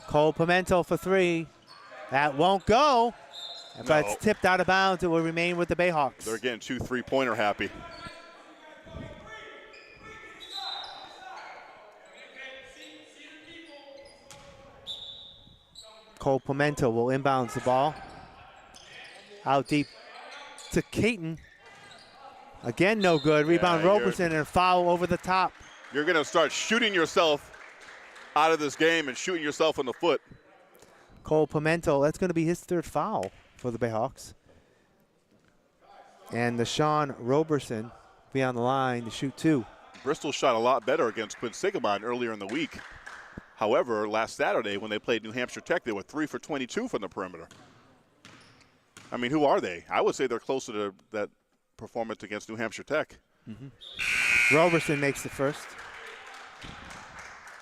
Cole Pimento for 3. That won't go. But No. it's tipped out of bounds. It will remain with the Bayhawks. They're getting 2 3-pointer happy. Cole Pimento will inbounds the ball. Out deep to Caton. Again, no good. Rebound Roberson and a foul over the top. You're going to start shooting yourself out of this game and shooting yourself in the foot. Cole Pimento, that's going to be his 3rd foul for the Bayhawks. And Deshaun Roberson will be on the line to shoot 2. Bristol shot a lot better against Quinsigamond earlier in the week. However, last Saturday when they played New Hampshire Tech, they were 3 for 22 from the perimeter. I mean, who are they? I would say they're closer to that performance against New Hampshire Tech. Roberson makes the first.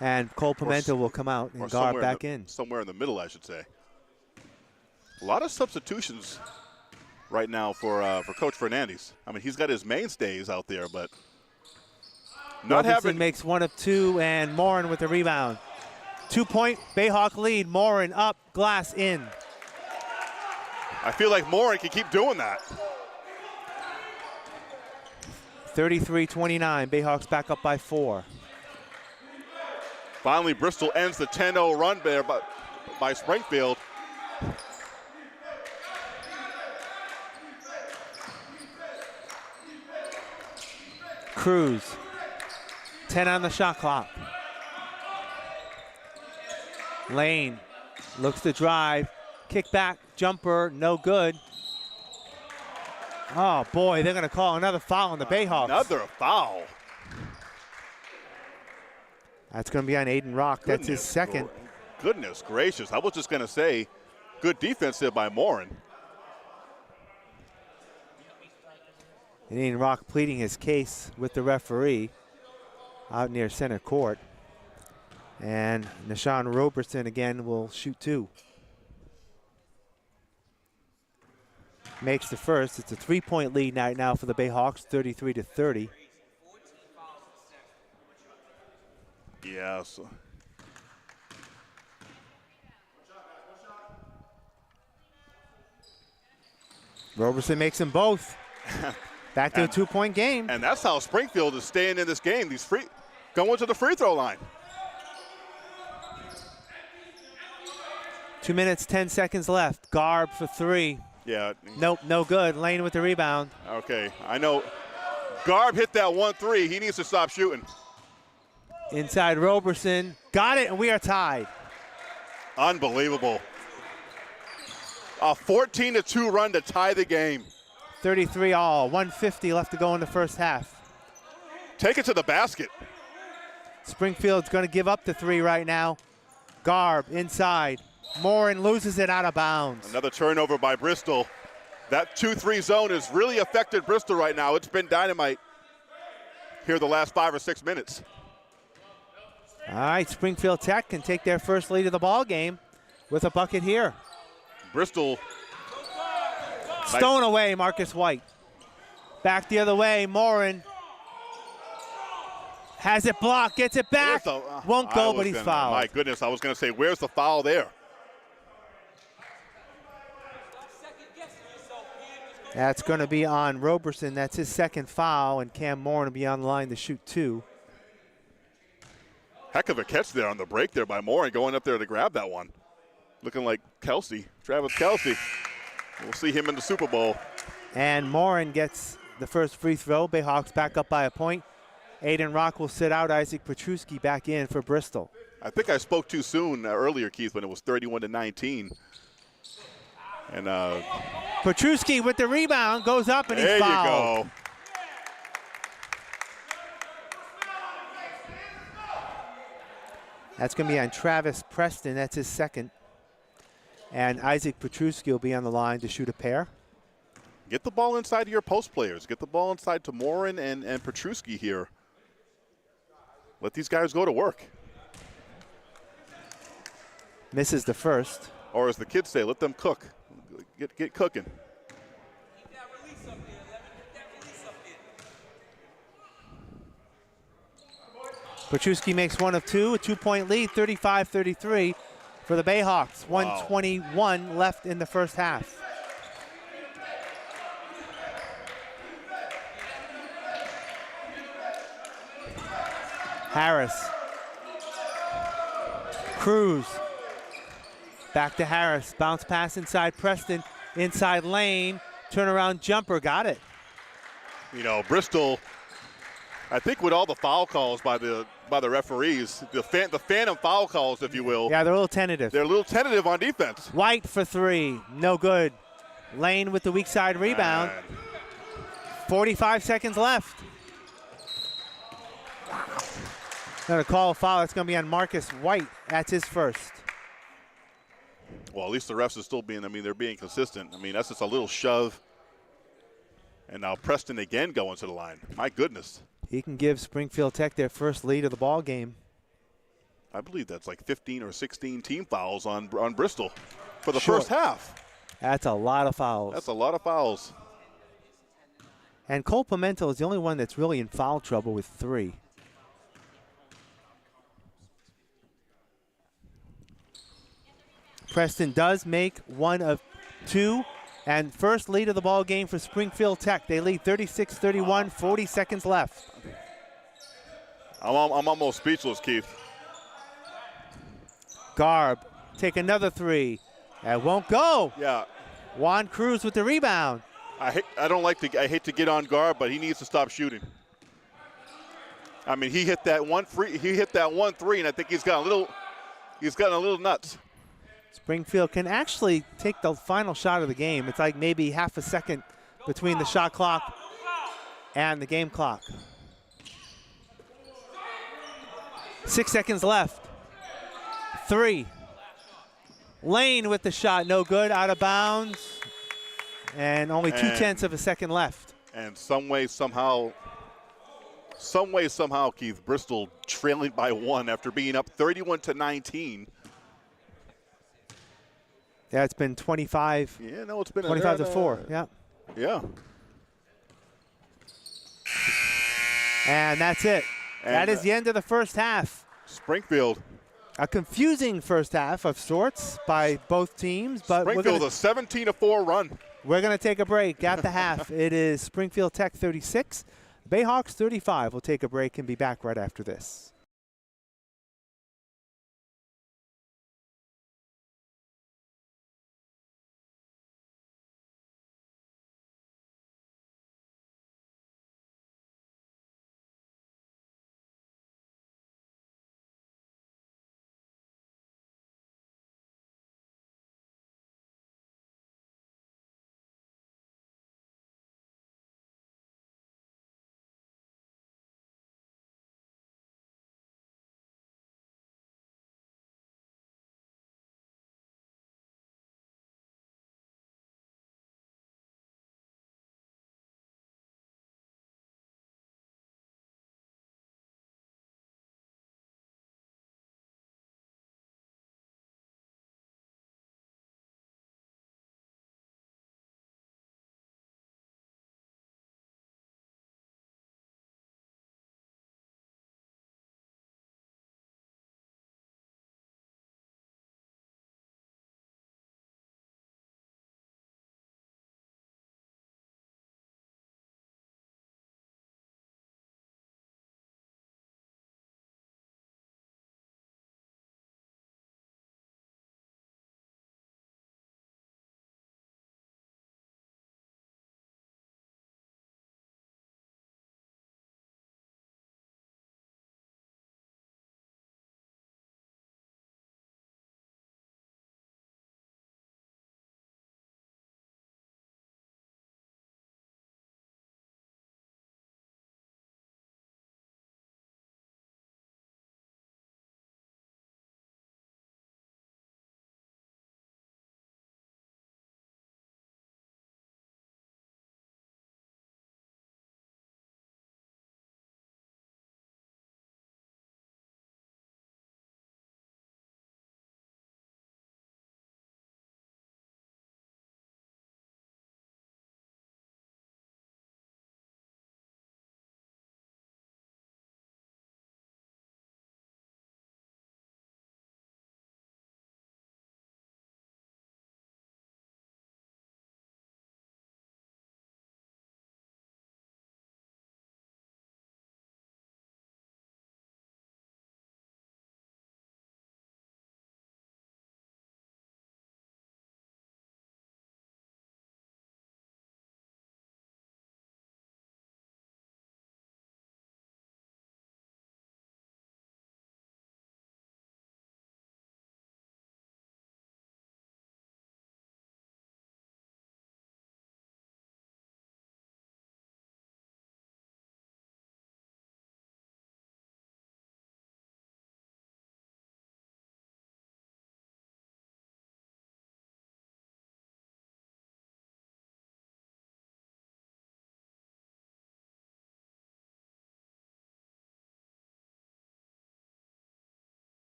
And Cole Pimento will come out and guard back in. Somewhere in the middle, I should say. A lot of substitutions right now for Coach Fernandes. I mean, he's got his mainstays out there, but not Roberson makes 1 of 2, and Morin with the rebound. 2-point Bayhawk lead. Morin up, glass in. I feel like Morin can keep doing that. 33-29. Bayhawks back up by 4. Finally, Bristol ends the 10-0 run there by Springfield. Cruz. 10 on the shot clock. Lane looks to drive. Kick back, jumper, no good. Oh, boy, they're going to call another foul on the Bayhawks. Another foul. That's going to be on Aiden Rock. That's his 2nd. Goodness gracious. I was just going to say, good defense there by Morin. And Aiden Rock pleading his case with the referee out near center court. And Deshaun Roberson again will shoot 2. Makes the first. It's a 3-point lead now for the Bayhawks, 33-30. Yeah. So. Roberson makes them both. Back to a 2-point game. And that's how Springfield is staying in this game. These going to the free throw line. 2 minutes, 10 seconds left. Garb for 3. Yeah. Nope, no good. Lane with the rebound. Okay, I know. Garb hit that 1-3. He needs to stop shooting. Inside Roberson. Got it, and we are tied. Unbelievable. A 14-2 run to tie the game. 33 all. 150 left to go in the first half. Take it to the basket. Springfield's going to give up the 3 right now. Garb inside. Morin loses it out of bounds. Another turnover by Bristol. That 2-3 zone has really affected Bristol right now. It's been dynamite here the last 5 or 6 minutes. All right, Springfield Tech can take their first lead of the ball game with a bucket here. Bristol. Stone away, Marcus White. Back the other way, Morin. Has it blocked, gets it back. Won't go, but he's fouled. My goodness, I was going to say, where's the foul there? That's going to be on Roberson. That's his 2nd foul, and Cam Morin will be on the line to shoot 2. Heck of a catch there on the break there by Morin, going up there to grab that one. Looking like Kelsey, Travis Kelsey. We'll see him in the Super Bowl. And Morin gets the first free throw. Bayhawks back up by a point. Aiden Rock will sit out. Isaac Petruski back in for Bristol. I think I spoke too soon earlier, Keith, when it was 31-19. And Petruski with the rebound goes up and he's fouled. There you go. That's going to be on Travis Preston. That's his 2nd. And Isaac Petruski will be on the line to shoot a pair. Get the ball inside to your post players. Get the ball inside to Morin and Petruski here. Let these guys go to work. Misses the first. Or as the kids say, let them cook. Get cooking. Petruski makes one of two, a 2-point lead, 35-33 for the Bayhawks. Wow. 1:21 left in the first half. Harris. Cruz. Back to Harris. Bounce pass inside Preston. Inside lane. Turnaround jumper. Got it. You know, Bristol, I think with all the foul calls by the referees, the phantom foul calls, if you will. Yeah, they're a little tentative. They're a little tentative on defense. White for three. No good. Lane with the weak side rebound. 45 seconds left. Going to call a foul. It's going to be on Marcus White. That's his first. Well, at least the refs are still being, they're being consistent. I mean, that's just a little shove. And now Preston again going to the line. My goodness. He can give Springfield Tech their first lead of the ball game. I believe that's like 15 or 16 team fouls on Bristol for the Sure. first half. That's a lot of fouls. That's a lot of fouls. And Cole Pimentel is the only one that's really in foul trouble with 3. Preston does make one of 2. And first lead of the ball game for Springfield Tech. They lead 36-31, 40 seconds left. I'm almost speechless, Keith. Garb, take another 3. That won't go. Yeah. Juan Cruz with the rebound. I hate to get on guard, but he needs to stop shooting. I mean, he hit that one 3, and I think he's gotten a little nuts. Springfield can actually take the final shot of the game. It's like maybe half a second between the shot clock and the game clock. 6 seconds left. 3. Lane with the shot, no good, out of bounds. And only 2/10 of a second left. And some way, somehow, Keith, Bristol trailing by 1 after being up 31-19. Yeah, it's been 25. Yeah, no, it's been 25 to 4. Yeah. Yeah. And that's it. And that is the end of the first half. Springfield. A confusing first half of sorts by both teams, but Springfield a 17-4 run. We're going to take a break at the half. It is Springfield Tech 36, Bayhawks 35. We'll take a break and be back right after this.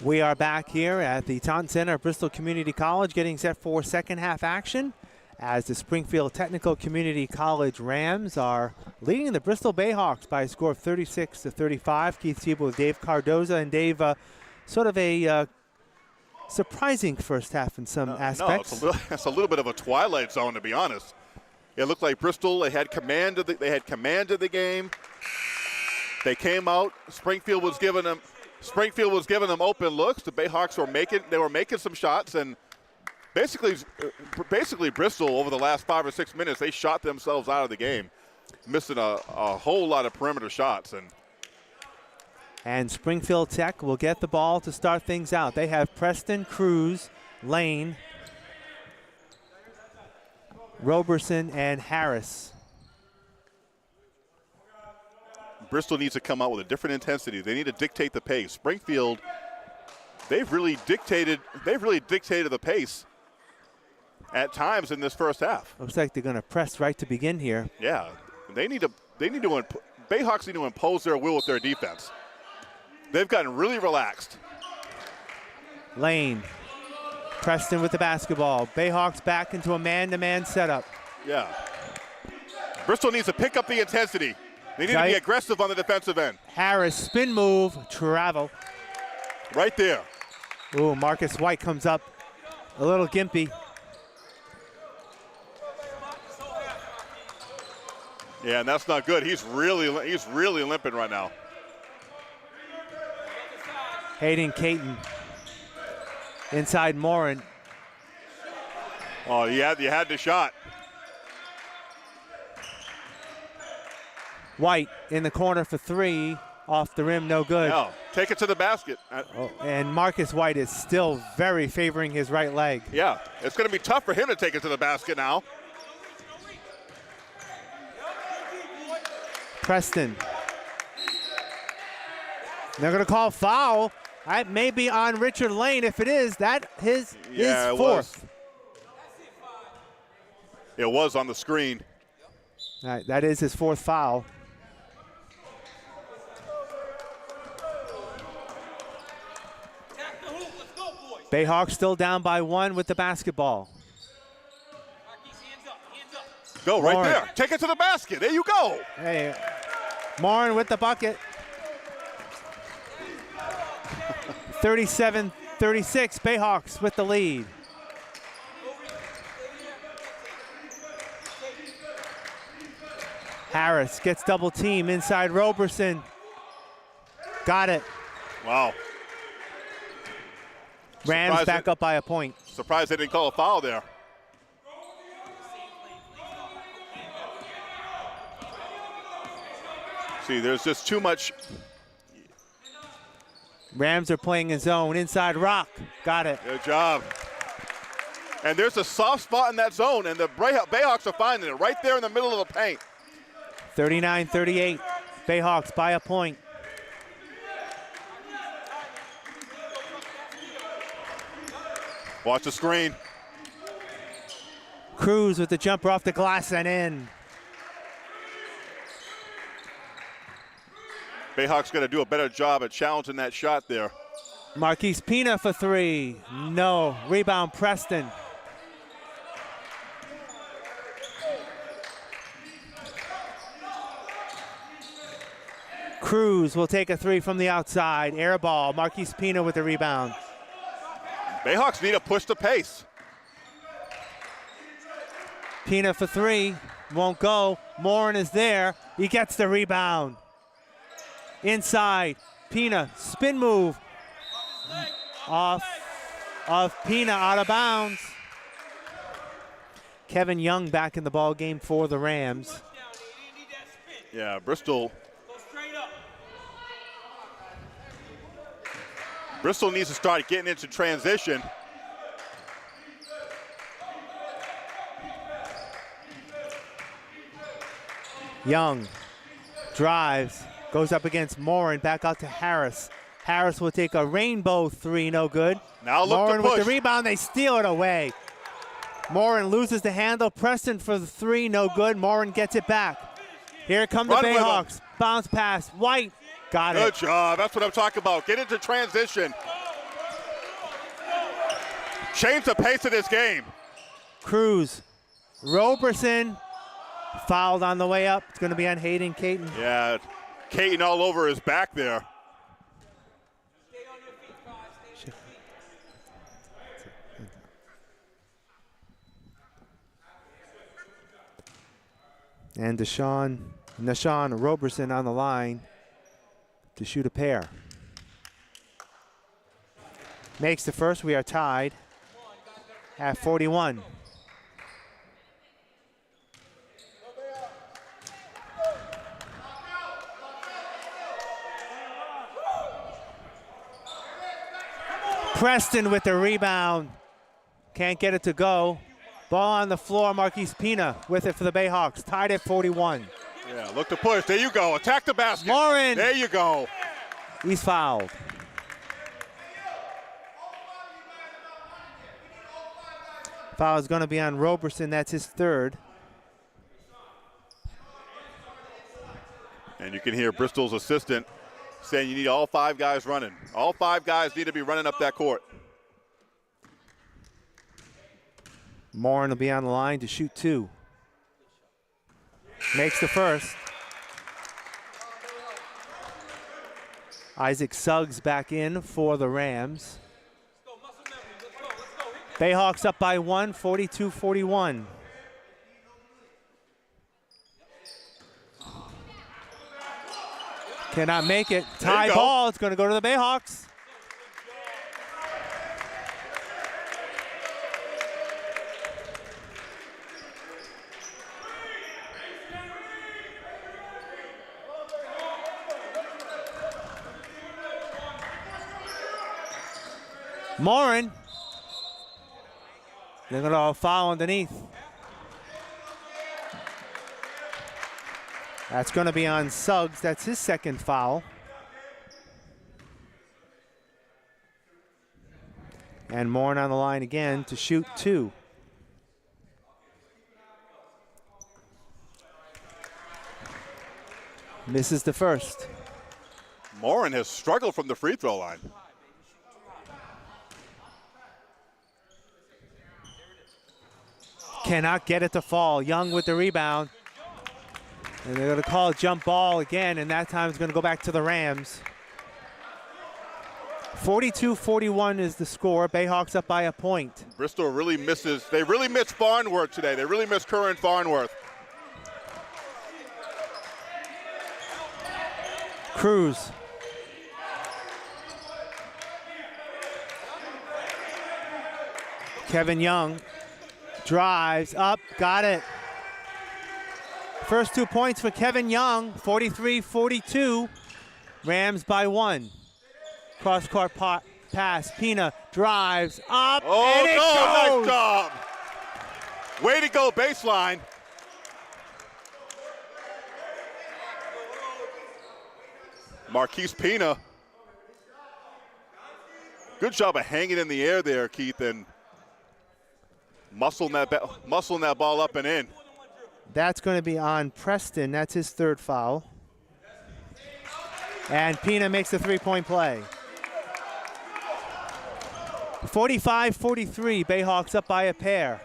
We are back here at the Taunton Center at Bristol Community College, getting set for second half action as the Springfield Technical Community College Rams are leading the Bristol Bayhawks by a score of 36-35. Keith Siebel with Dave Cardoza. And Dave, sort of a surprising first half in some aspects. No, it's a little bit of a twilight zone, to be honest. It looked like Bristol, they had command of the game. They came out. Springfield was giving them open looks. The Bayhawks were making some shots, and basically Bristol over the last 5 or 6 minutes, they shot themselves out of the game, missing a whole lot of perimeter shots. And Springfield Tech will get the ball to start things out. They have Preston, Cruz, Lane, Roberson, and Harris. Bristol needs to come out with a different intensity. They need to dictate the pace. Springfield, they've really dictated the pace at times in this first half. Looks like they're going to press right to begin here. Yeah, Bayhawks need to impose their will with their defense. They've gotten really relaxed. Lane, Preston with the basketball. Bayhawks back into a man-to-man setup. Yeah. Bristol needs to pick up the intensity. They need to be aggressive on the defensive end. Harris, spin move, travel. Right there. Ooh, Marcus White comes up a little gimpy. Yeah, and that's not good. He's really limping right now. Hayden Caton inside Morin. Oh, you had the shot. White in the corner for three. Off the rim, no good. No, take it to the basket. And Marcus White is still very favoring his right leg. Yeah, it's going to be tough for him to take it to the basket now. Preston. They're going to call foul. That may be on Richard Lane. If it is, that is his fourth. It was on the screen. All right, that is his fourth foul. Bayhawks still down by one with the basketball. Go right there. Take it to the basket. There you go. Hey, Morin with the bucket. 37-36, Bayhawks with the lead. Harris gets double team inside Roberson. Got it. Wow. Rams back up by a point. Surprised they didn't call a foul there. See, there's just too much. Rams are playing in zone. Inside Rock. Got it. Good job. And there's a soft spot in that zone, and the Bayhawks are finding it right there in the middle of the paint. 39-38. Bayhawks by a point. Watch the screen. Cruz with the jumper off the glass and in. Bayhawks got to do a better job at challenging that shot there. Marquise Pina for three. No. Rebound Preston. Cruz will take a three from the outside. Air ball. Marquise Pina with the rebound. Bayhawks need to push the pace. Pina for three. Won't go. Morin is there. He gets the rebound. Inside. Pina. Spin move. Off of Pina, out of bounds. Kevin Young back in the ball game for the Rams. Yeah, Bristol needs to start getting into transition. Young drives, goes up against Morin, back out to Harris. Harris will take a rainbow three, no good. Now look Morin to push. with the rebound, they steal it away. Morin loses the handle. Preston for the three, no good. Morin gets it back. Here come the Bayhawks. Bounce pass. White got it. Good job. That's what I'm talking about. Get into transition. Change the pace of this game. Cruz. Roberson fouled on the way up. It's going to be on Hayden Caton. Yeah, Caton all over his back there. And Nashawn Roberson on the line to shoot a pair. Makes the first. We are tied at 41. Preston with the rebound. Can't get it to go. Ball on the floor. Marquise Pina with it for the Bayhawks. Tied at 41. Yeah, look to push. There you go. Attack the basket. Morin. There you go. He's fouled. Foul is going to be on Roberson. That's his third. And you can hear Bristol's assistant saying you need all 5 guys running. All 5 guys need to be running up that court. Morin will be on the line to shoot 2. Makes the first. Isaac Suggs back in for the Rams. Bayhawks up by 1, 42-41. Cannot make it. Tie ball. It's going to go to the Bayhawks. Morin. They're going to foul underneath. That's going to be on Suggs. That's his second foul. And Morin on the line again to shoot 2. Misses the first. Morin has struggled from the free throw line. Cannot get it to fall. Young with the rebound. And they're going to call a jump ball again, and that time it's going to go back to the Rams. 42-41 is the score. Bayhawks up by a point. Bristol really misses. They really miss Farnworth today. They really miss Curran Farnworth. Cruz. Kevin Young drives up, got it. First 2 points for Kevin Young, 43-42. Rams by 1. Cross-court pass. Pina drives up, and it goes. Nice job. Way to go, baseline. Marquise Pina. Good job of hanging in the air there, Keith, and muscling that ball up and in. That's going to be on Preston. That's his third foul. And Pina makes the three-point play. 45-43, Bayhawks up by a pair.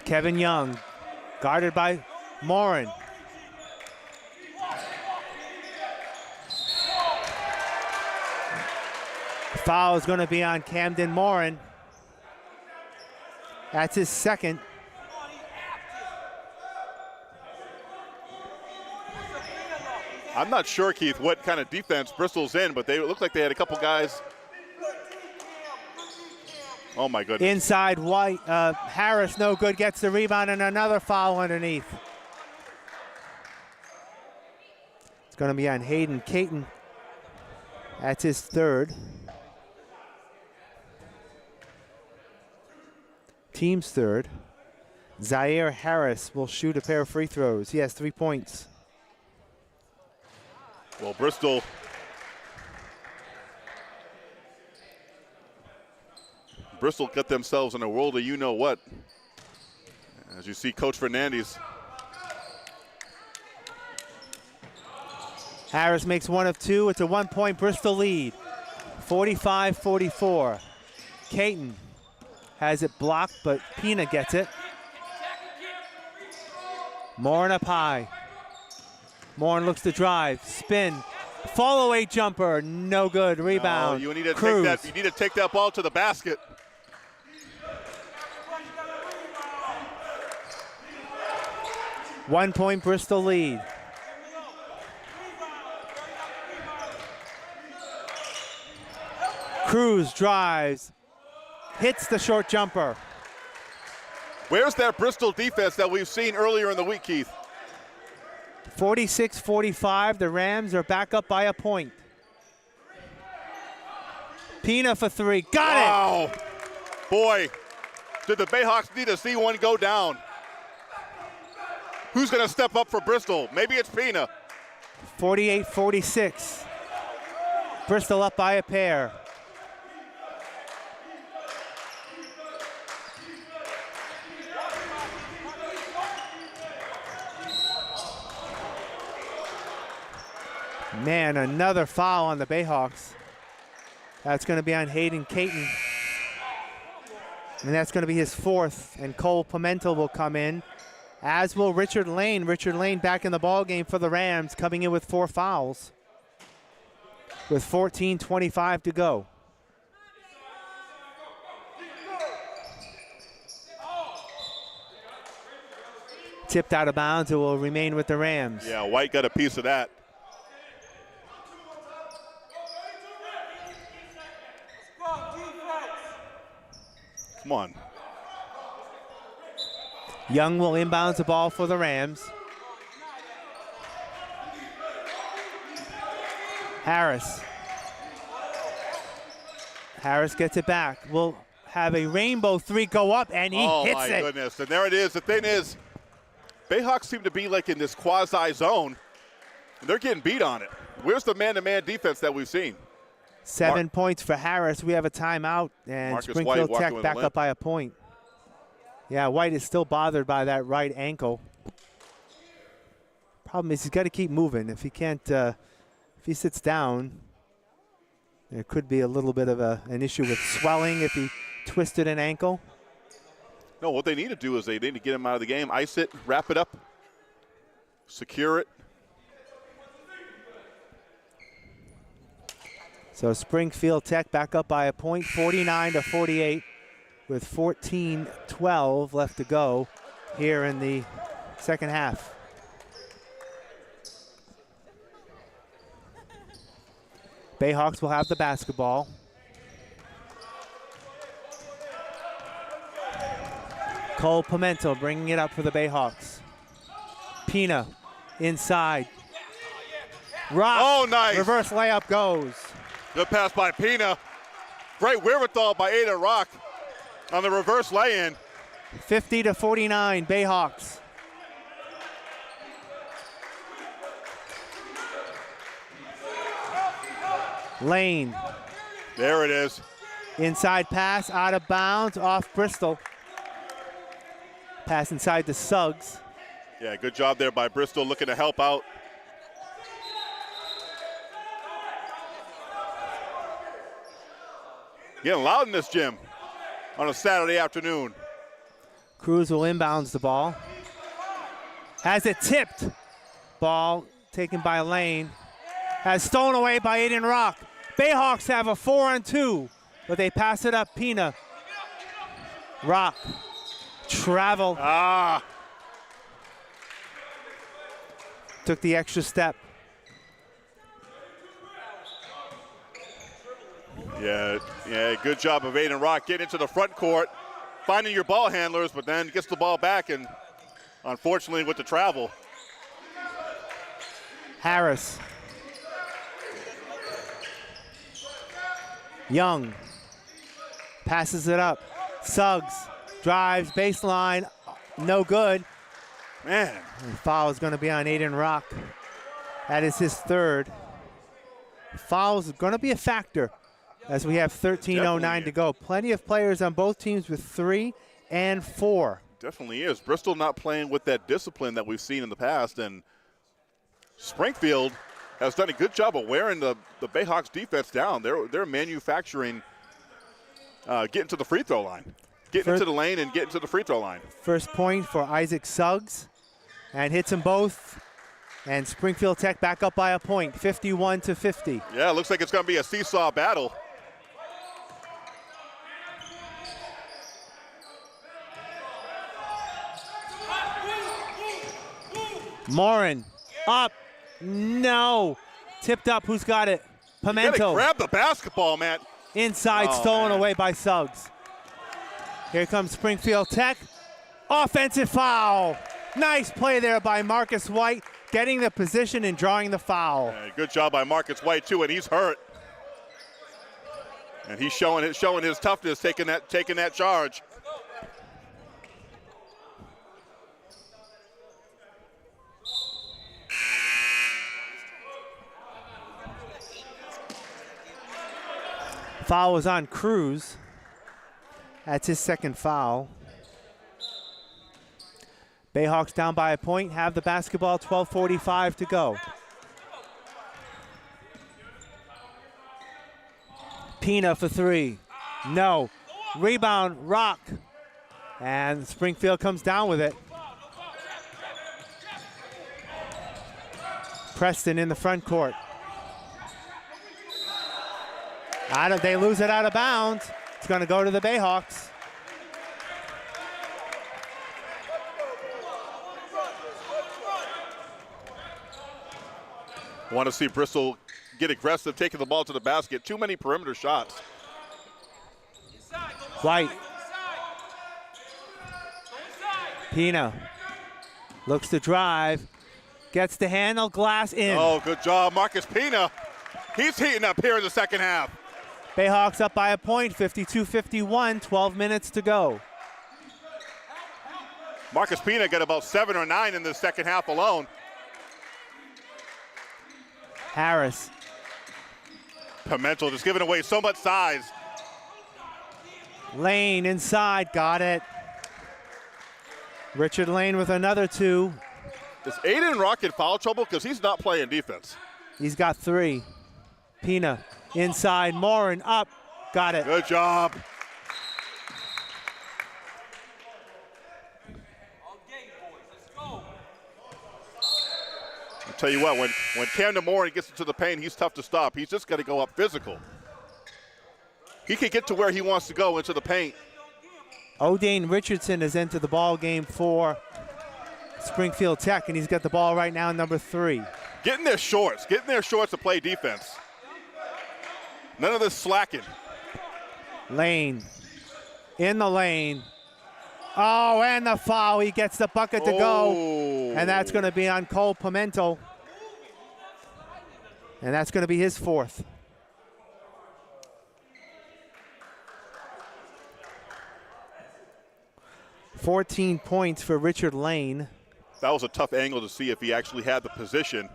Kevin Young, guarded by Morin. Foul is going to be on Camden Morin. That's his second. I'm not sure, Keith, what kind of defense Bristol's in, but they looked like they had a couple guys. Oh, my goodness. Inside White. Harris, no good, gets the rebound, and another foul underneath. It's going to be on Hayden Caton. That's his third. Team's third. Zaire Harris will shoot a pair of free throws. He has 3 points. Well, Bristol got themselves in a world of you-know-what. As you see Coach Fernandez Harris makes one of two. It's a 1-point Bristol lead, 45-44. Caton has it blocked, but Pina gets it. Morin up high. Morin looks to drive, spin, fall away jumper, no good. Rebound. No, you need to Cruz. take that. You need to take that ball to the basket. One-point Bristol lead. Cruz drives, hits the short jumper. Where's that Bristol defense that we've seen earlier in the week, Keith? 46-45, the Rams are back up by a point. Pina for three, got it! Wow, boy, did the Bayhawks need to see one go down? Who's gonna step up for Bristol? Maybe it's Pina. 48-46, Bristol up by a pair. Man, another foul on the Bayhawks. That's going to be on Hayden Caton. And that's going to be his fourth. And Cole Pimentel will come in, as will Richard Lane. Richard Lane back in the ball game for the Rams, coming in with 4 fouls with 14:25 to go. Tipped out of bounds. It will remain with the Rams. Yeah, White got a piece of that. Come on. Young will inbounds the ball for the Rams. Harris. Harris gets it back. Will have a rainbow three go up, and he hits it. Oh, my goodness. And there it is. The thing is, Bayhawks seem to be like in this quasi-zone, and they're getting beat on it. Where's the man-to-man defense that we've seen? 7 points for Harris. We have a timeout, and Marcus Springfield White Tech back up by a point. Yeah, White is still bothered by that right ankle. Problem is he's got to keep moving. If he can't, if he sits down, there could be a little bit of an issue with swelling if he twisted an ankle. No, what they need to do is they need to get him out of the game, ice it, wrap it up, secure it. So Springfield Tech back up by a point, 49-48, with 14-12 left to go here in the second half. Bayhawks will have the basketball. Cole Pimentel bringing it up for the Bayhawks. Pina inside. Rock. Oh, nice. Reverse layup goes. Good pass by Pina. Great wherewithal by Ada Rock on the reverse lay-in. 50-49, Bayhawks. Lane. There it is. Inside pass, out of bounds, off Bristol. Pass inside to Suggs. Yeah, good job there by Bristol looking to help out. Getting loud in this gym on a Saturday afternoon. Cruz will inbounds the ball. Has it tipped. Ball taken by Lane. Has stolen away by Aiden Rock. Bayhawks have a 4-on-2, but they pass it up. Pina. Rock. Travel. Took the extra step. Yeah, good job of Aiden Rock getting into the front court, finding your ball handlers, but then gets the ball back, and unfortunately with the travel. Harris. Young passes it up. Suggs drives baseline, no good. Man. And foul is going to be on Aiden Rock. That is his third. Foul is going to be a factor as we have 13:09 to go. Plenty of players on both teams with 3 and 4. Definitely is. Bristol not playing with that discipline that we've seen in the past, and Springfield has done a good job of wearing the Bayhawks defense down. They're manufacturing getting to the free throw line. Getting into the lane and getting to the free throw line. First point for Isaac Suggs, and hits them both. And Springfield Tech back up by a point, 51-50. Yeah, it looks like it's going to be a seesaw battle. Morin, up, no. Tipped up, who's got it? Pimento. Grab the basketball, man. Inside, stolen away by Suggs. Here comes Springfield Tech. Offensive foul. Nice play there by Marcus White, getting the position and drawing the foul. Yeah, good job by Marcus White too, and he's hurt. And he's showing his toughness, taking that charge. Foul was on Cruz. That's his second foul. Bayhawks down by a point, have the basketball, 12:45 to go. Pina for three. No. Rebound, Rock. And Springfield comes down with it. Preston in the front court. They lose it out of bounds. It's going to go to the Bayhawks. Want to see Bristol get aggressive, taking the ball to the basket. Too many perimeter shots. White. Pina looks to drive. Gets the handle, glass in. Oh, good job, Marcus Pina. He's heating up here in the second half. Bayhawks up by a point, 52-51, 12 minutes to go. Marcus Pina got about 7 or 9 in the second half alone. Harris. Pimento just giving away so much size. Lane inside, got it. Richard Lane with another two. Is Aiden Rock in foul trouble? Because he's not playing defense. He's got three. Pina inside, Morin up, got it. Good job. I'll tell you what, when Camden Morin gets into the paint, he's tough to stop. He's just got to go up physical. He can get to where he wants to go, into the paint. O'Dane Richardson is into the ball game for Springfield Tech, and he's got the ball right now, number 3. Getting their shorts to play defense. None of this slacking. Lane, in the lane. Oh, and the foul. He gets the bucket to go. And that's going to be on Cole Pimento. And that's going to be his 4th. $14 points for Richard Lane. That was a tough angle to see if he actually had the position.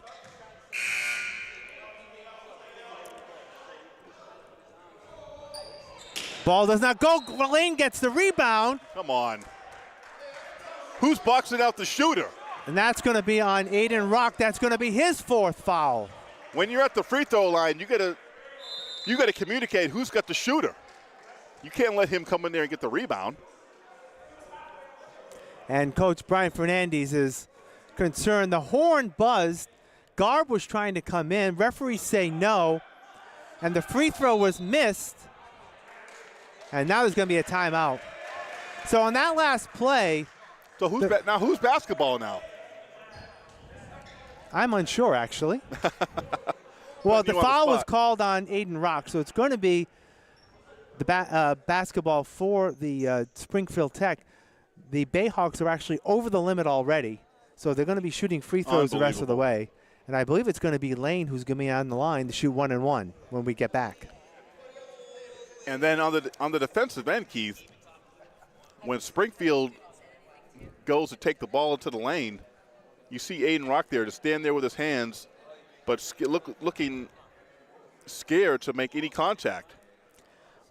Ball does not go. Lane gets the rebound. Come on. Who's boxing out the shooter? And that's going to be on Aiden Rock. That's going to be his 4th foul. When you're at the free throw line, you gotta communicate who's got the shooter. You can't let him come in there and get the rebound. And Coach Brian Fernandez is concerned. The horn buzzed. Garb was trying to come in. Referees say no. And the free throw was missed. And now there's going to be a timeout. So on that last play. So who's basketball now? I'm unsure, actually. Well, the foul was called on Aiden Rock, so it's going to be the basketball for the Springfield Tech. The Bayhawks are actually over the limit already, so they're going to be shooting free throws the rest of the way. And I believe it's going to be Lane who's going to be on the line to shoot 1-and-1 when we get back. And then on the defensive end, Keith, when Springfield goes to take the ball into the lane, you see Aiden Rock there to stand there with his hands, but looking scared to make any contact.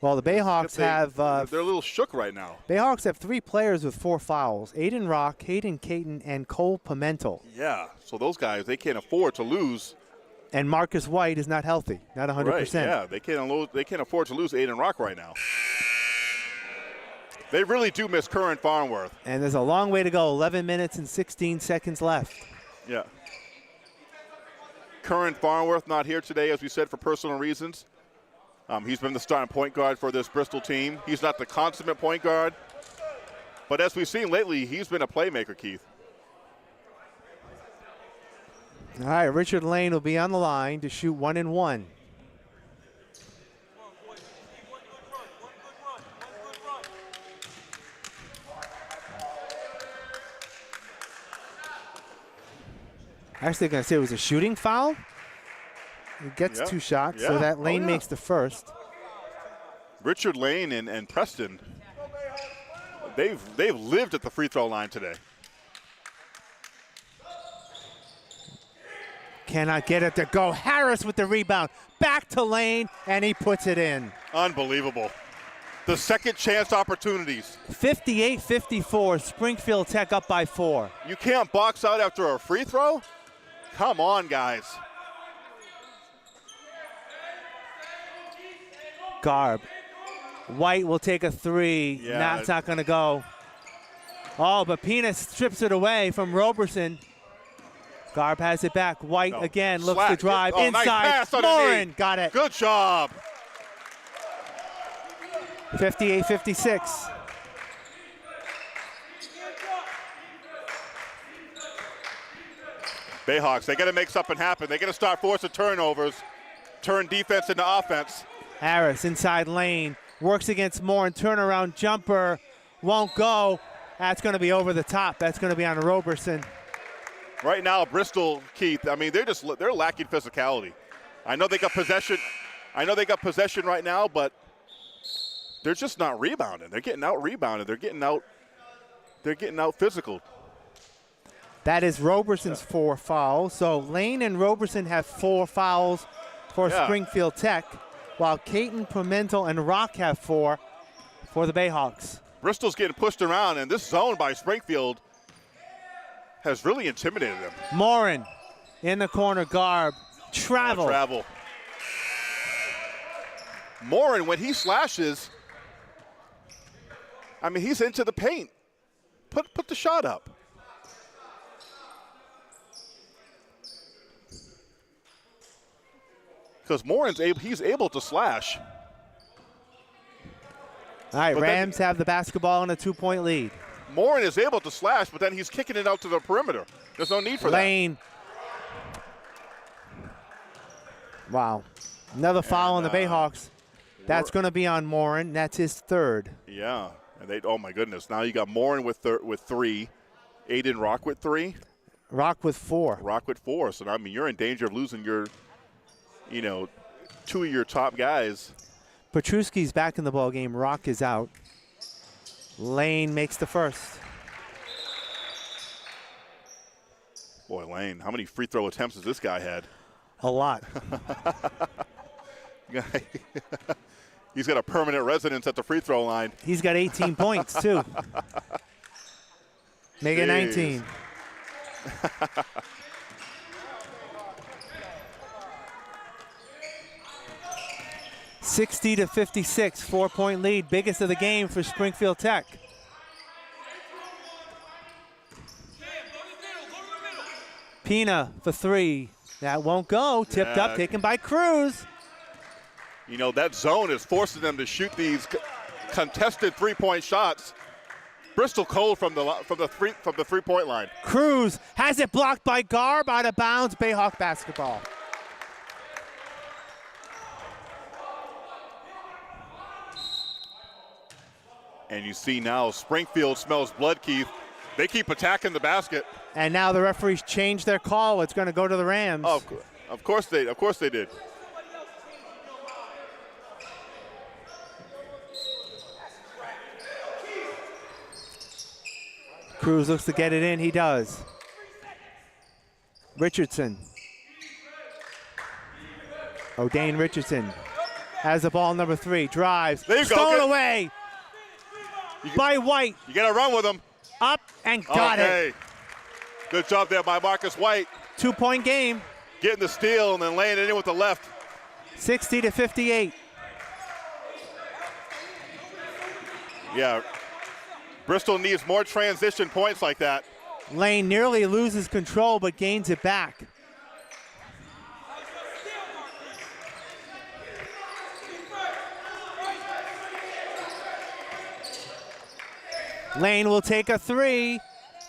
Well, the Bayhawks they're a little shook right now. Bayhawks have 3 players with 4 fouls: Aiden Rock, Hayden Caton, and Cole Pimento. Yeah, so those guys, they can't afford to lose And Marcus White is not healthy, not 100%. Right, yeah, they can't afford to lose Aiden Rock right now. They really do miss Curran Farnworth. And there's a long way to go, 11 minutes and 16 seconds left. Yeah. Curran Farnworth not here today, as we said, for personal reasons. He's been the starting point guard for this Bristol team. He's not the consummate point guard, but as we've seen lately, he's been a playmaker, Keith. All right, Richard Lane will be on the line to shoot 1 and 1. Actually, going to say it was a shooting foul. He gets 2 shots, so that Lane makes the first. Richard Lane and Preston, they've lived at the free throw line today. Cannot get it to go. Harris with the rebound. Back to Lane, and he puts it in. Unbelievable. The second chance opportunities. 58-54, Springfield Tech up by 4. You can't box out after a free throw? Come on, guys. Garb. White will take a 3. Yeah. It's not going to go. Oh, but Pina strips it away from Roberson. Garb has it back. White again looks to drive inside. Nice pass Morin got it. Good job. 58-56. Bayhawks, they got to make something happen. They got to start forcing turnovers, turn defense into offense. Harris inside Lane. Works against Morin. Turnaround jumper. Won't go. That's going to be over the top. That's going to be on Roberson. Right now, Bristol, Keith, I mean, they're lacking physicality. I know they got possession. I know they got possession right now, but they're just not rebounding. They're getting out rebounded. They're getting out physical. That is Roberson's 4 fouls. So Lane and Roberson have 4 fouls for Springfield Tech, while Caton, Pimentel, and Rock have 4 for the Bayhawks. Bristol's getting pushed around, and this zone by Springfield has really intimidated them. Morin in the corner. Garb. Travel. Morin, when he slashes, I mean, he's into the paint. Put the shot up. Because Morin's he's able to slash. All right, Rams have the basketball in a 2-point lead. Morin is able to slash, but then he's kicking it out to the perimeter. There's no need for Lane. Wow. Another foul on the Bayhawks. That's going to be on Morin. That's his 3rd. Yeah. And oh my goodness. Now you got Morin with 3. Aiden Rock with 3. Rock with 4. Rock with 4. So, I mean, you're in danger of losing your, 2 of your top guys. Petruski's back in the ball game. Rock is out. Lane makes the first. Boy, Lane, how many free throw attempts has this guy had? A lot. He's got a permanent residence at the free throw line. He's got 18 points, too. Make it 19. 60-56, 4-point lead, biggest of the game for Springfield Tech. Pina for 3. That won't go. Tipped up, taken by Cruz. That zone is forcing them to shoot these contested 3-point shots. Bristol cold from the 3-point line. Cruz has it blocked by Garb, out of bounds. Bayhawk basketball. And you see now Springfield smells blood, Keith. They keep attacking the basket. And now the referees changed their call. It's going to go to the Rams. Oh, of course they did. Cruz looks to get it in. He does. Richardson. O'Dane Richardson has the ball, number 3. Drives. There you go. Stolen away by White. You got to run with him. Up and got it. Good job there by Marcus White. 2-point game. getting the steal and then laying it in with the left. 60-58. Yeah, Bristol needs more transition points like that. Lane nearly loses control but gains it back. Lane will take a three.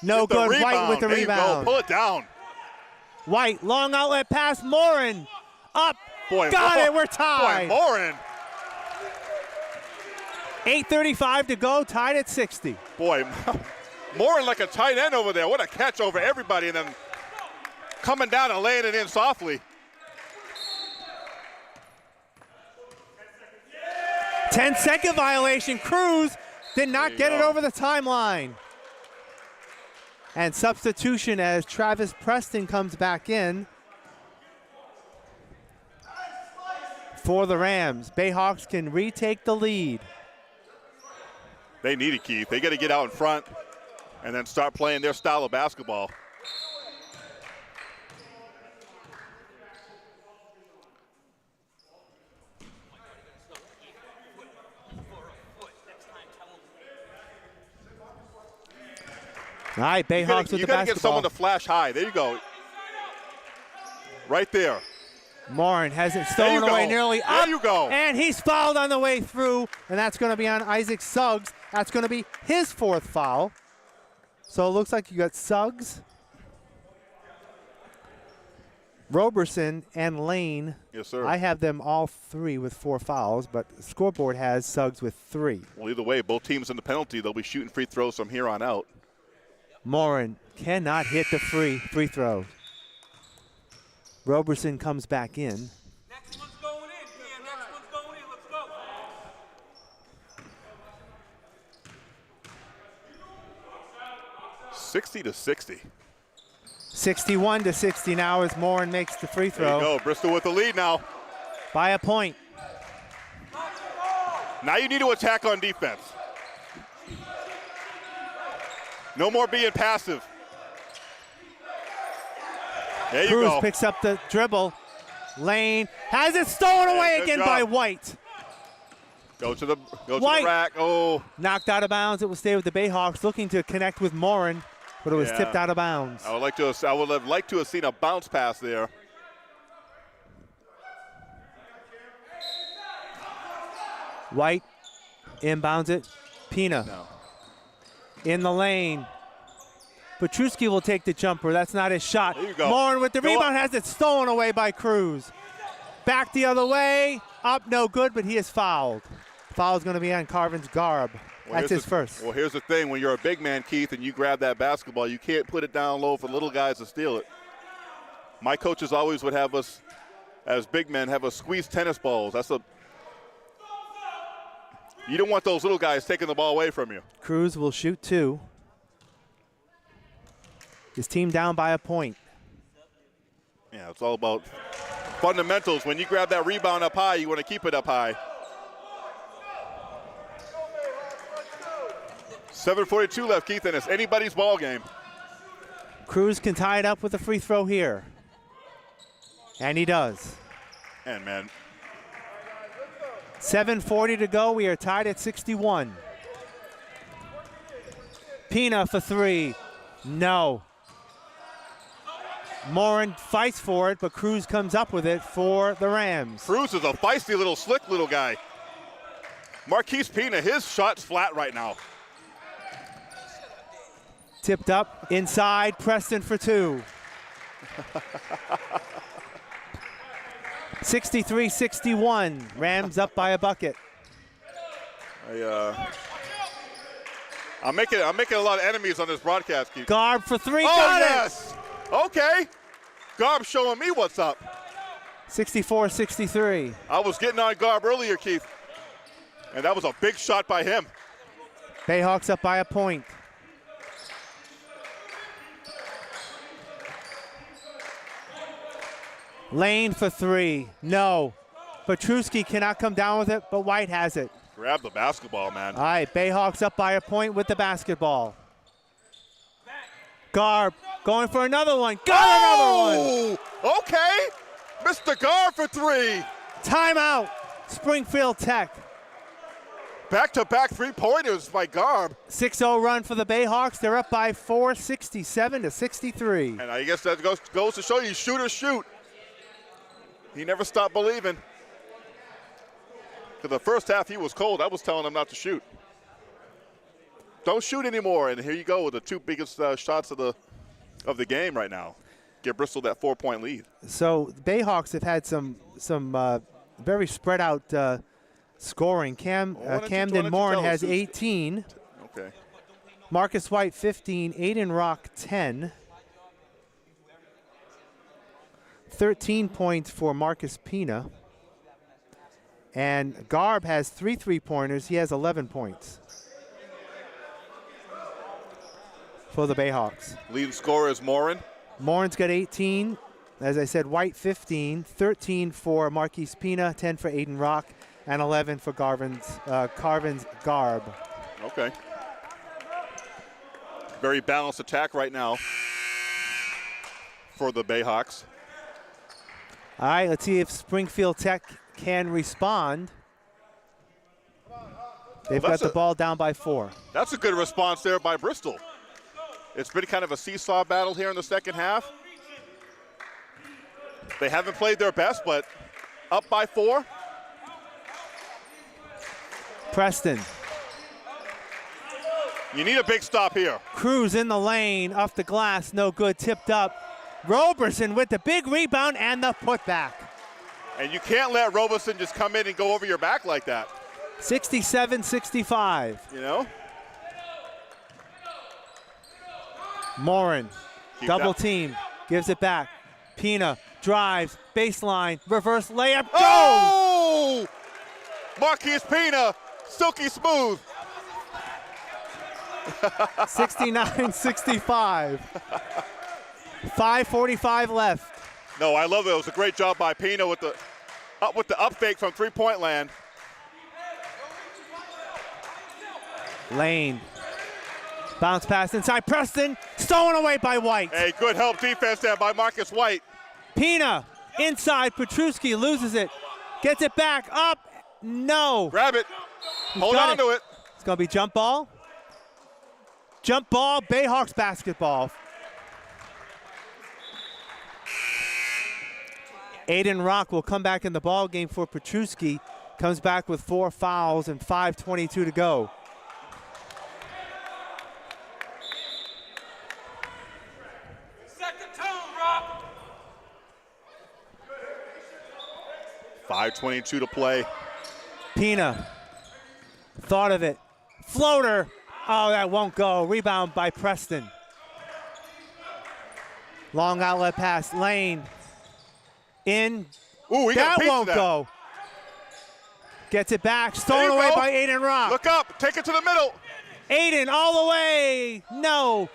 No good. White with the there rebound. You go. Pull it down. White, long outlet pass. Morin up. Boy, got it. We're tied. Boy, Morin. 8:35 to go. Tied at 60. Boy, Morin like a tight end over there. What a catch over everybody, and then coming down and laying it in softly. 10-second violation. Cruz did not get it over the timeline. And substitution as Travis Preston comes back in for the Rams. Bayhawks can retake the lead. They need it, Keith. They got to get out in front and then start playing their style of basketball. All right, Bayhawks with the basketball. You got to get someone to flash high. There you go. Right there. Morin has it stolen away nearly up. There you go. And he's fouled on the way through, and that's going to be on Isaac Suggs. That's going to be his fourth foul. So it looks like you got Suggs, Roberson, and Lane. Yes, sir. I have them all three with 4 fouls, but the scoreboard has Suggs with 3. Well, either way, both teams in the penalty, they'll be shooting free throws from here on out. Morin cannot hit the free throw. Roberson comes back in. Next one's going in, man. Next one's going in. Let's go. 60-60. 61-60 now as Morin makes the free throw. There you go. Bristol with the lead now. By a point. Now you need to attack on defense. No more being passive. There you Cruz go. picks up the dribble. Lane has it stolen away again by White. Go to the rack. Oh. Knocked out of bounds. It will stay with the Bayhawks, looking to connect with Morin, but it was tipped out of bounds. I would have liked to have seen a bounce pass there. White inbounds it. Pina in the lane. Petruski will take the jumper. That's not his shot. There you go. Morin with the rebound has it stolen away by Cruz. Back the other way. Up, no good, but he is fouled. Foul is going to be on Carvin's Garb. That's his first. Well, here's the thing. When you're a big man, Keith, and you grab that basketball, you can't put it down low for little guys to steal it. My coaches always would have us, as big men, have us squeeze tennis balls. You don't want those little guys taking the ball away from you. Cruz will shoot 2. His team down by a point. Yeah, it's all about fundamentals. When you grab that rebound up high, you want to keep it up high. 7:42 left, Keith, and it's anybody's ball game. Cruz can tie it up with a free throw here. And he does. And, man. 7:40 to go. We are tied at 61. Pina for 3. No. Morin fights for it, but Cruz comes up with it for the Rams. Cruz is a feisty little slick little guy. Marquise Pina, his shot's flat right now. Tipped up inside, Preston for 2. 63-61, Rams up by a bucket. I'm making a lot of enemies on this broadcast, Keith. Garb for 3, Oh, got yes. Okay. Garb showing me what's up. 64-63. I was getting on Garb earlier, Keith, and that was a big shot by him. Bayhawks up by a point. Lane for 3, no. Petruski cannot come down with it, but White has it. Grab the basketball, man. All right, Bayhawks up by a point with the basketball. Garb Going for another one. Got another one. Oh, okay. Mr. Gar for three. Timeout. Springfield Tech. Back-to-back three-pointers by Garb. 6-0 run for the Bayhawks. They're up by 4, 67-63. And I guess that goes to show you, shoot or shoot. He never stopped believing. For the first half, he was cold. I was telling him not to shoot. Don't shoot anymore. And here you go with the two biggest shots of the game right now. Give Bristol that 4-point lead. So the Bayhawks have had some very spread out scoring. Camden Morin has 18. Okay. Marcus White 15. Aiden Rock 10. 13 points for Marcus Pina. And Garb has 3 3-pointers. He has 11 points for the Bayhawks. Leading scorer is Morin. Morin's got 18. As I said, White 15. 13 for Marquise Pina. 10 for Aiden Rock. And 11 for Carvin's Garb. Okay. Very balanced attack right now for the Bayhawks. All right, let's see if Springfield Tech can respond. They've got the ball down by 4. That's a good response there by Bristol. It's been kind of a seesaw battle here in the second half. They haven't played their best, but up by 4. Preston. You need a big stop here. Cruz in the lane, off the glass, no good, tipped up. Roberson with the big rebound and the putback. And you can't let Roberson just come in and go over your back like that. 67-65. You know? Morin, double team, gives it back. Pina drives, baseline, reverse layup, goes! Oh! Marquise Pina, silky smooth. 69-65. 5:45 left. No, I love it. It was a great job by Pina with the up fake from three-point land. Lane. Bounce pass inside. Preston, stolen away by White. Hey, good help defense there by Marcus White. Pina, inside. Petruski loses it. Gets it back. Up. No. Grab it. Hold on to it. It's going to be jump ball. Jump ball, Bayhawks basketball. Aiden Rock will come back in the ball game for Petruski. Comes back with 4 fouls and 5:22 to go. Second tone, Rock. 5:22 to play. Pina, thought of it. Floater. Oh, that won't go. Rebound by Preston. Long outlet pass. Lane. In. Ooh, That won't go. Gets it back. Stolen away by Aiden Rock. Look up. Take it to the middle. Aiden all the way. No.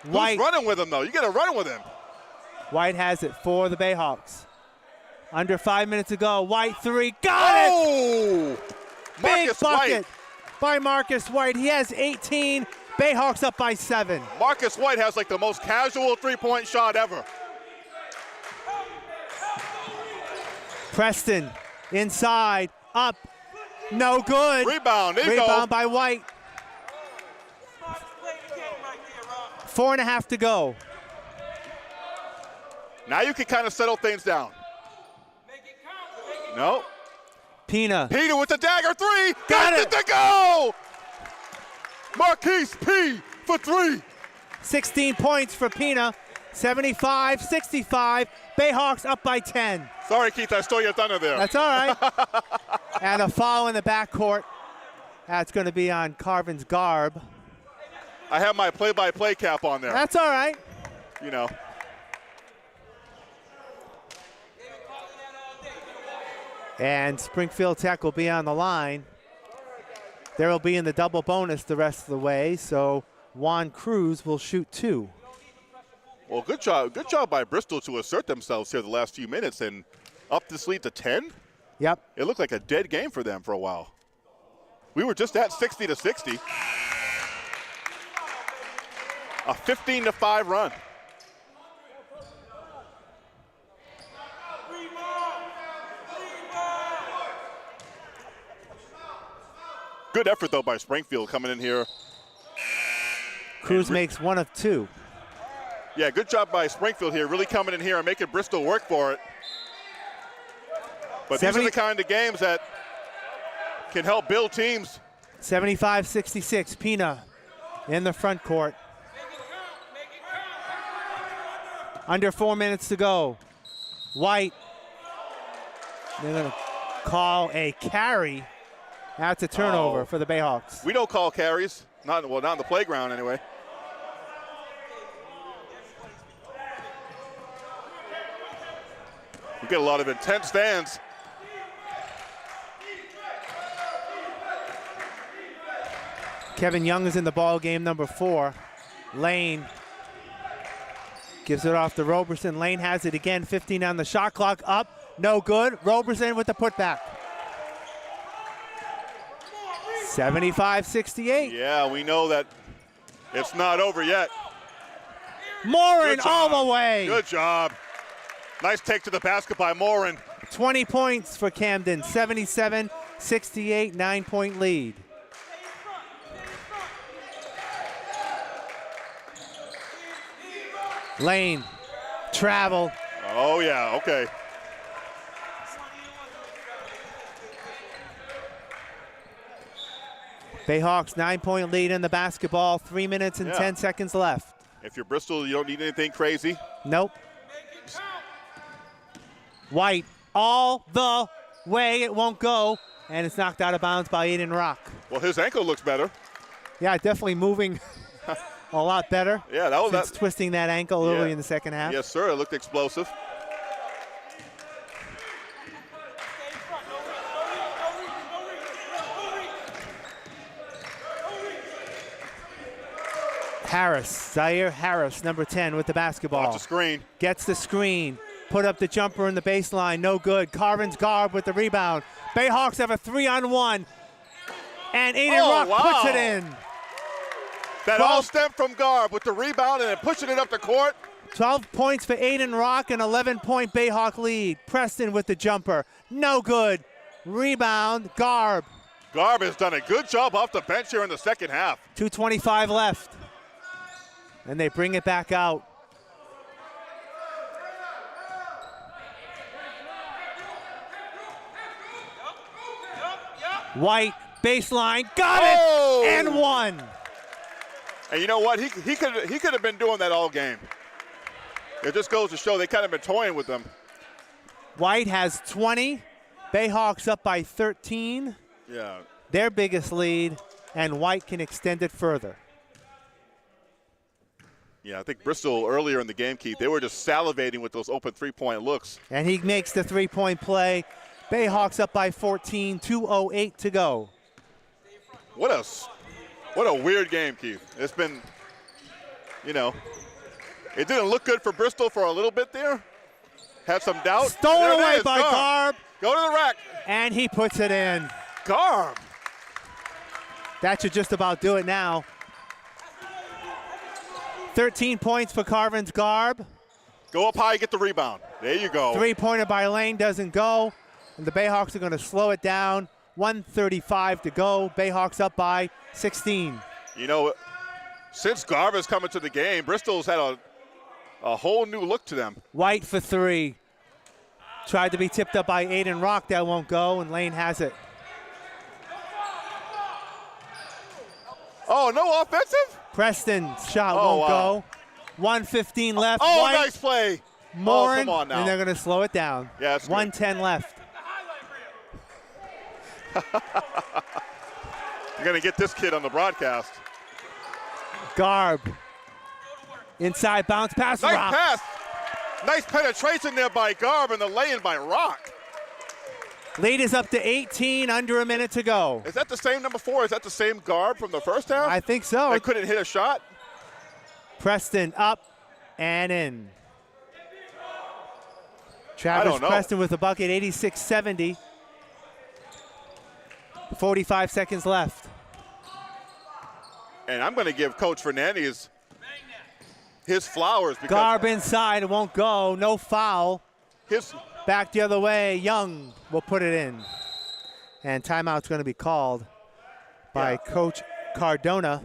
White. Who's running with him, though? You got to run with him. White has it for the Bayhawks. Under 5 minutes to go. White 3. Got it. Oh! Big Marcus bucket White. by Marcus White. He has 18. Bayhawks up by 7. Marcus White has like the most casual three-point shot ever. Preston inside, up, no good. Rebound, there you Rebound go. by White. 4.5 to go. Now you can kind of settle things down. No. Pina. Pina with the dagger 3. Got Gets it. it to go. Marquise P for 3. 16 points for Pina. 75-65. Bayhawks up by 10. Sorry, Keith, I stole your thunder there. That's all right. And a foul in the backcourt. That's going to be on Carvin's Garb. I have my play-by-play cap on there. That's all right. You know. And Springfield Tech will be on the line. They will be in the double bonus the rest of the way, so Juan Cruz will shoot 2. Well, good job by Bristol to assert themselves here the last few minutes and up this lead to 10. Yep. It looked like a dead game for them for a while. We were just at 60-60. A 15-5 run. Good effort, though, by Springfield coming in here. Cruz makes 1 of 2. Yeah, good job by Springfield here, really coming in here and making Bristol work for it. But these are the kind of games that can help build teams. 75-66, Pina in the front court. Under 4 minutes to go. White, they're going to call a carry. That's a turnover for the Bayhawks. We don't call carries, not in the playground anyway. We get a lot of intense fans. Kevin Young is in the ball game, number 4. Lane gives it off to Roberson. Lane has it again, 15 on the shot clock, up, no good. Roberson with the putback. 75-68. Yeah, we know that it's not over yet. Morin all the way. Good job. Nice take to the basket by Morin. 20 points for Camden, 77-68, 9-point lead. Lane, travel. Oh, yeah, okay. Bayhawks 9-point lead in the basketball, 3 minutes and 10 seconds left. If you're Bristol, you don't need anything crazy. Nope. White all the way, it won't go, and it's knocked out of bounds by Aiden Rock. Well, his ankle looks better. Yeah, definitely moving a lot better. Yeah, that was since twisting that ankle early in the second half. Yes, sir, it looked explosive. Zaire Harris, number 10 with the basketball. Off the screen. Gets the screen. Put up the jumper in the baseline. No good. Carvin's Garb with the rebound. Bayhawks have a 3-on-1. And Aiden Rock puts it in. That all stemmed from Garb with the rebound and then pushing it up the court. 12 points for Aiden Rock, an 11-point Bayhawk lead. Preston with the jumper. No good. Rebound, Garb. Garb has done a good job off the bench here in the second half. 2:25 left. And they bring it back out. White, baseline, got it, and one. And you know what? He could have been doing that all game. It just goes to show they kind of been toying with them. White has 20. Bayhawks up by 13. Yeah. Their biggest lead, and White can extend it further. Yeah, I think Bristol earlier in the game, Keith, they were just salivating with those open three-point looks. And he makes the three-point play. Bayhawks up by 14, 2:08 to go. What a weird game, Keith. It's been, it didn't look good for Bristol for a little bit there. Had some doubt. Stolen away by Garb. Go to the rack. And he puts it in. Garb. That should just about do it now. 13 points for Carvin's Garb. Go up high, get the rebound. There you go. Three-pointer by Lane doesn't go. And the Bayhawks are going to slow it down. 1:35 to go. Bayhawks up by 16. Since Garb has come into the game, Bristol's had a whole new look to them. White for three. Tried to be tipped up by Aiden Rock. That won't go, and Lane has it. Oh, no offensive? Preston's shot won't go. 1:15 left. Oh, White, nice play. Morin, come on now. and they're going to slow it down. Yeah, that's 1:10 left. You're going to get this kid on the broadcast. Garb. Inside bounce pass. Nice Rock. pass. Nice penetration there by Garb and the lay-in by Rock. Lead is up to 18, under a minute to go. Is that the same number 4? Is that the same Garb from the first half? I think so. They couldn't hit a shot? Preston up and in. Travis Preston with a bucket, 86-70. 45 seconds left. And I'm going to give Coach Fernandez his flowers. Because Garb inside, it won't go. No foul. His back the other way. Young will put it in. And timeout's going to be called. by Coach Cardona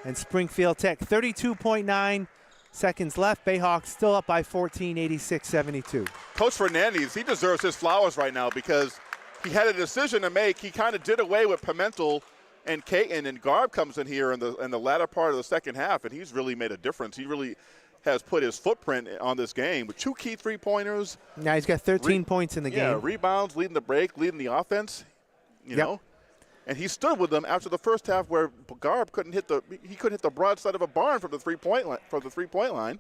and Springfield Tech. 32.9 seconds left. Bayhawks still up by 14, 86-72. Coach Fernandez, he deserves his flowers right now because he had a decision to make. He kind of did away with Pimentel and Caton, and Garb comes in here in the latter part of the second half, and he's really made a difference. He really has put his footprint on this game with 2 key three-pointers. Now he's got 13 points in the game. Yeah, rebounds, leading the break, leading the offense, you know. And he stood with them after the first half where Garb couldn't hit the broadside of a barn from the three-point line.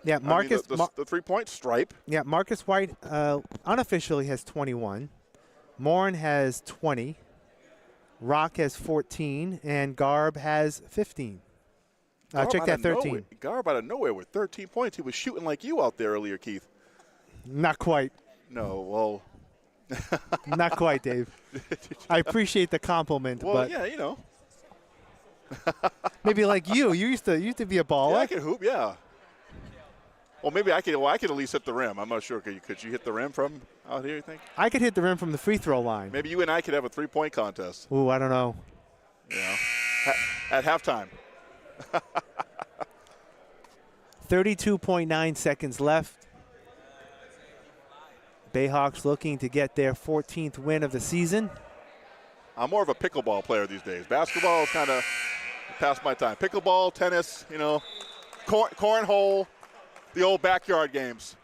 Yeah, Marcus. I mean, the three-point stripe. Yeah, Marcus White unofficially has 21. Morin has 20. Rock has 14, and Garb has 15. Check that, 13. Garb out of nowhere with 13 points. He was shooting like you out there earlier, Keith. Not quite. No, well. Not quite, Dave. I appreciate the compliment, well, but yeah, you know. maybe like you. You used to be a baller. Yeah, I can hoop, yeah. Well, maybe I could at least hit the rim. I'm not sure. Could you hit the rim from out here, you think? I could hit the rim from the free throw line. Maybe you and I could have a three-point contest. Ooh, I don't know. Yeah. At halftime. 32.9 seconds left. Bayhawks looking to get their 14th win of the season. I'm more of a pickleball player these days. Basketball is kind of past my time. Pickleball, tennis, you know, cornhole, the old backyard games.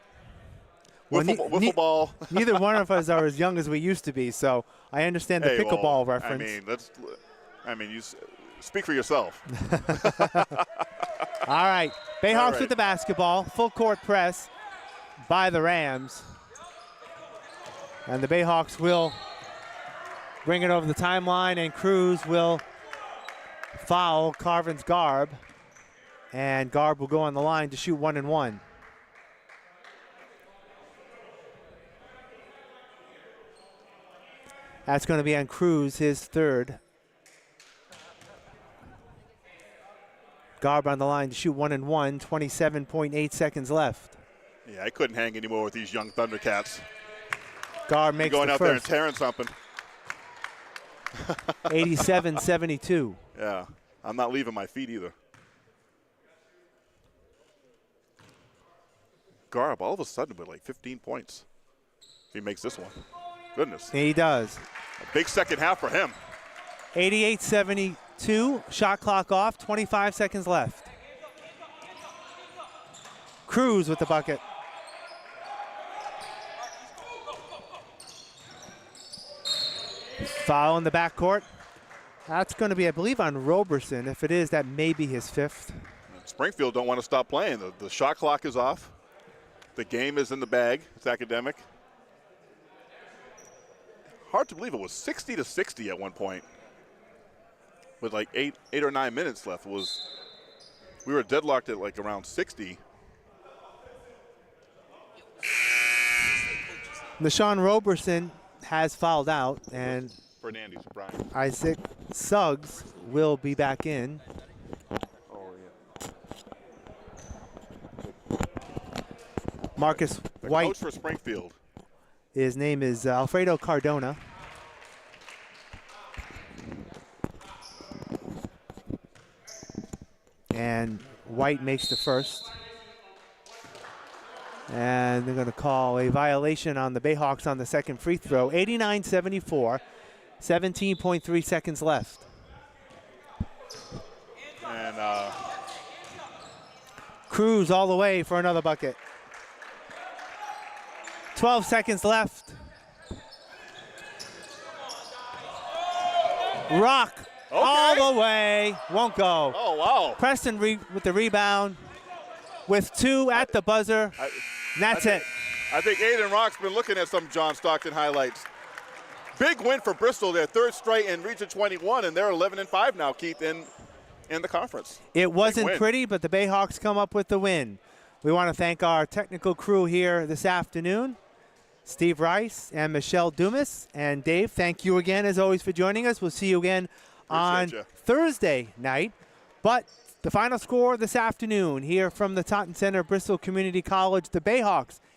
Wiffle ball. Neither one of us are as young as we used to be, so I understand the pickleball reference. You speak for yourself. All right, Bayhawks with the basketball. Full court press by the Rams. And the Bayhawks will bring it over the timeline, and Cruz will foul Carvin's Garb. And Garb will go on the line to shoot 1 and 1. That's going to be on Cruz, his third. Garb on the line to shoot 1 and 1, 27.8 seconds left. Yeah, I couldn't hang anymore with these young Thundercats. Garb makes going the out first. there and tearing something. 87-72. Yeah, I'm not leaving my feet either. Garb all of a sudden with like 15 points. If he makes this one. Goodness. He does. A big second half for him. 88-72. Shot clock off. 25 seconds left. Cruz with the bucket. Foul in the backcourt. That's going to be, I believe, on Roberson. If it is, that may be his 5th. Springfield don't want to stop playing. The shot clock is off. The game is in the bag. It's academic. Hard to believe it was 60-60 at one point. With like eight or 9 minutes left. We were deadlocked at like around 60. Nashawn Roberson has fouled out, and Fernandez, Brian. Isaac Suggs will be back in. Oh, yeah. Marcus The White. coach for Springfield. His name is Alfredo Cardona. And White makes the first. And they're going to call a violation on the Bayhawks on the second free throw. 89-74, 17.3 seconds left. And Cruz all the way for another bucket. 12 seconds left. Rock all the way. Won't go. oh, wow. Preston with the rebound with 2 at the buzzer. That's it. I think Aiden Rock's been looking at some John Stockton highlights. Big win for Bristol, their 3rd straight in Region 21, and they're 11-5 now, Keith, in the conference. It wasn't pretty, but the Bayhawks come up with the win. We want to thank our technical crew here this afternoon, Steve Rice and Michelle Dumas. And Dave, thank you again, as always, for joining us. We'll see you again on Thursday night. But the final score this afternoon here from the Taunton Center, Bristol Community College, the Bayhawks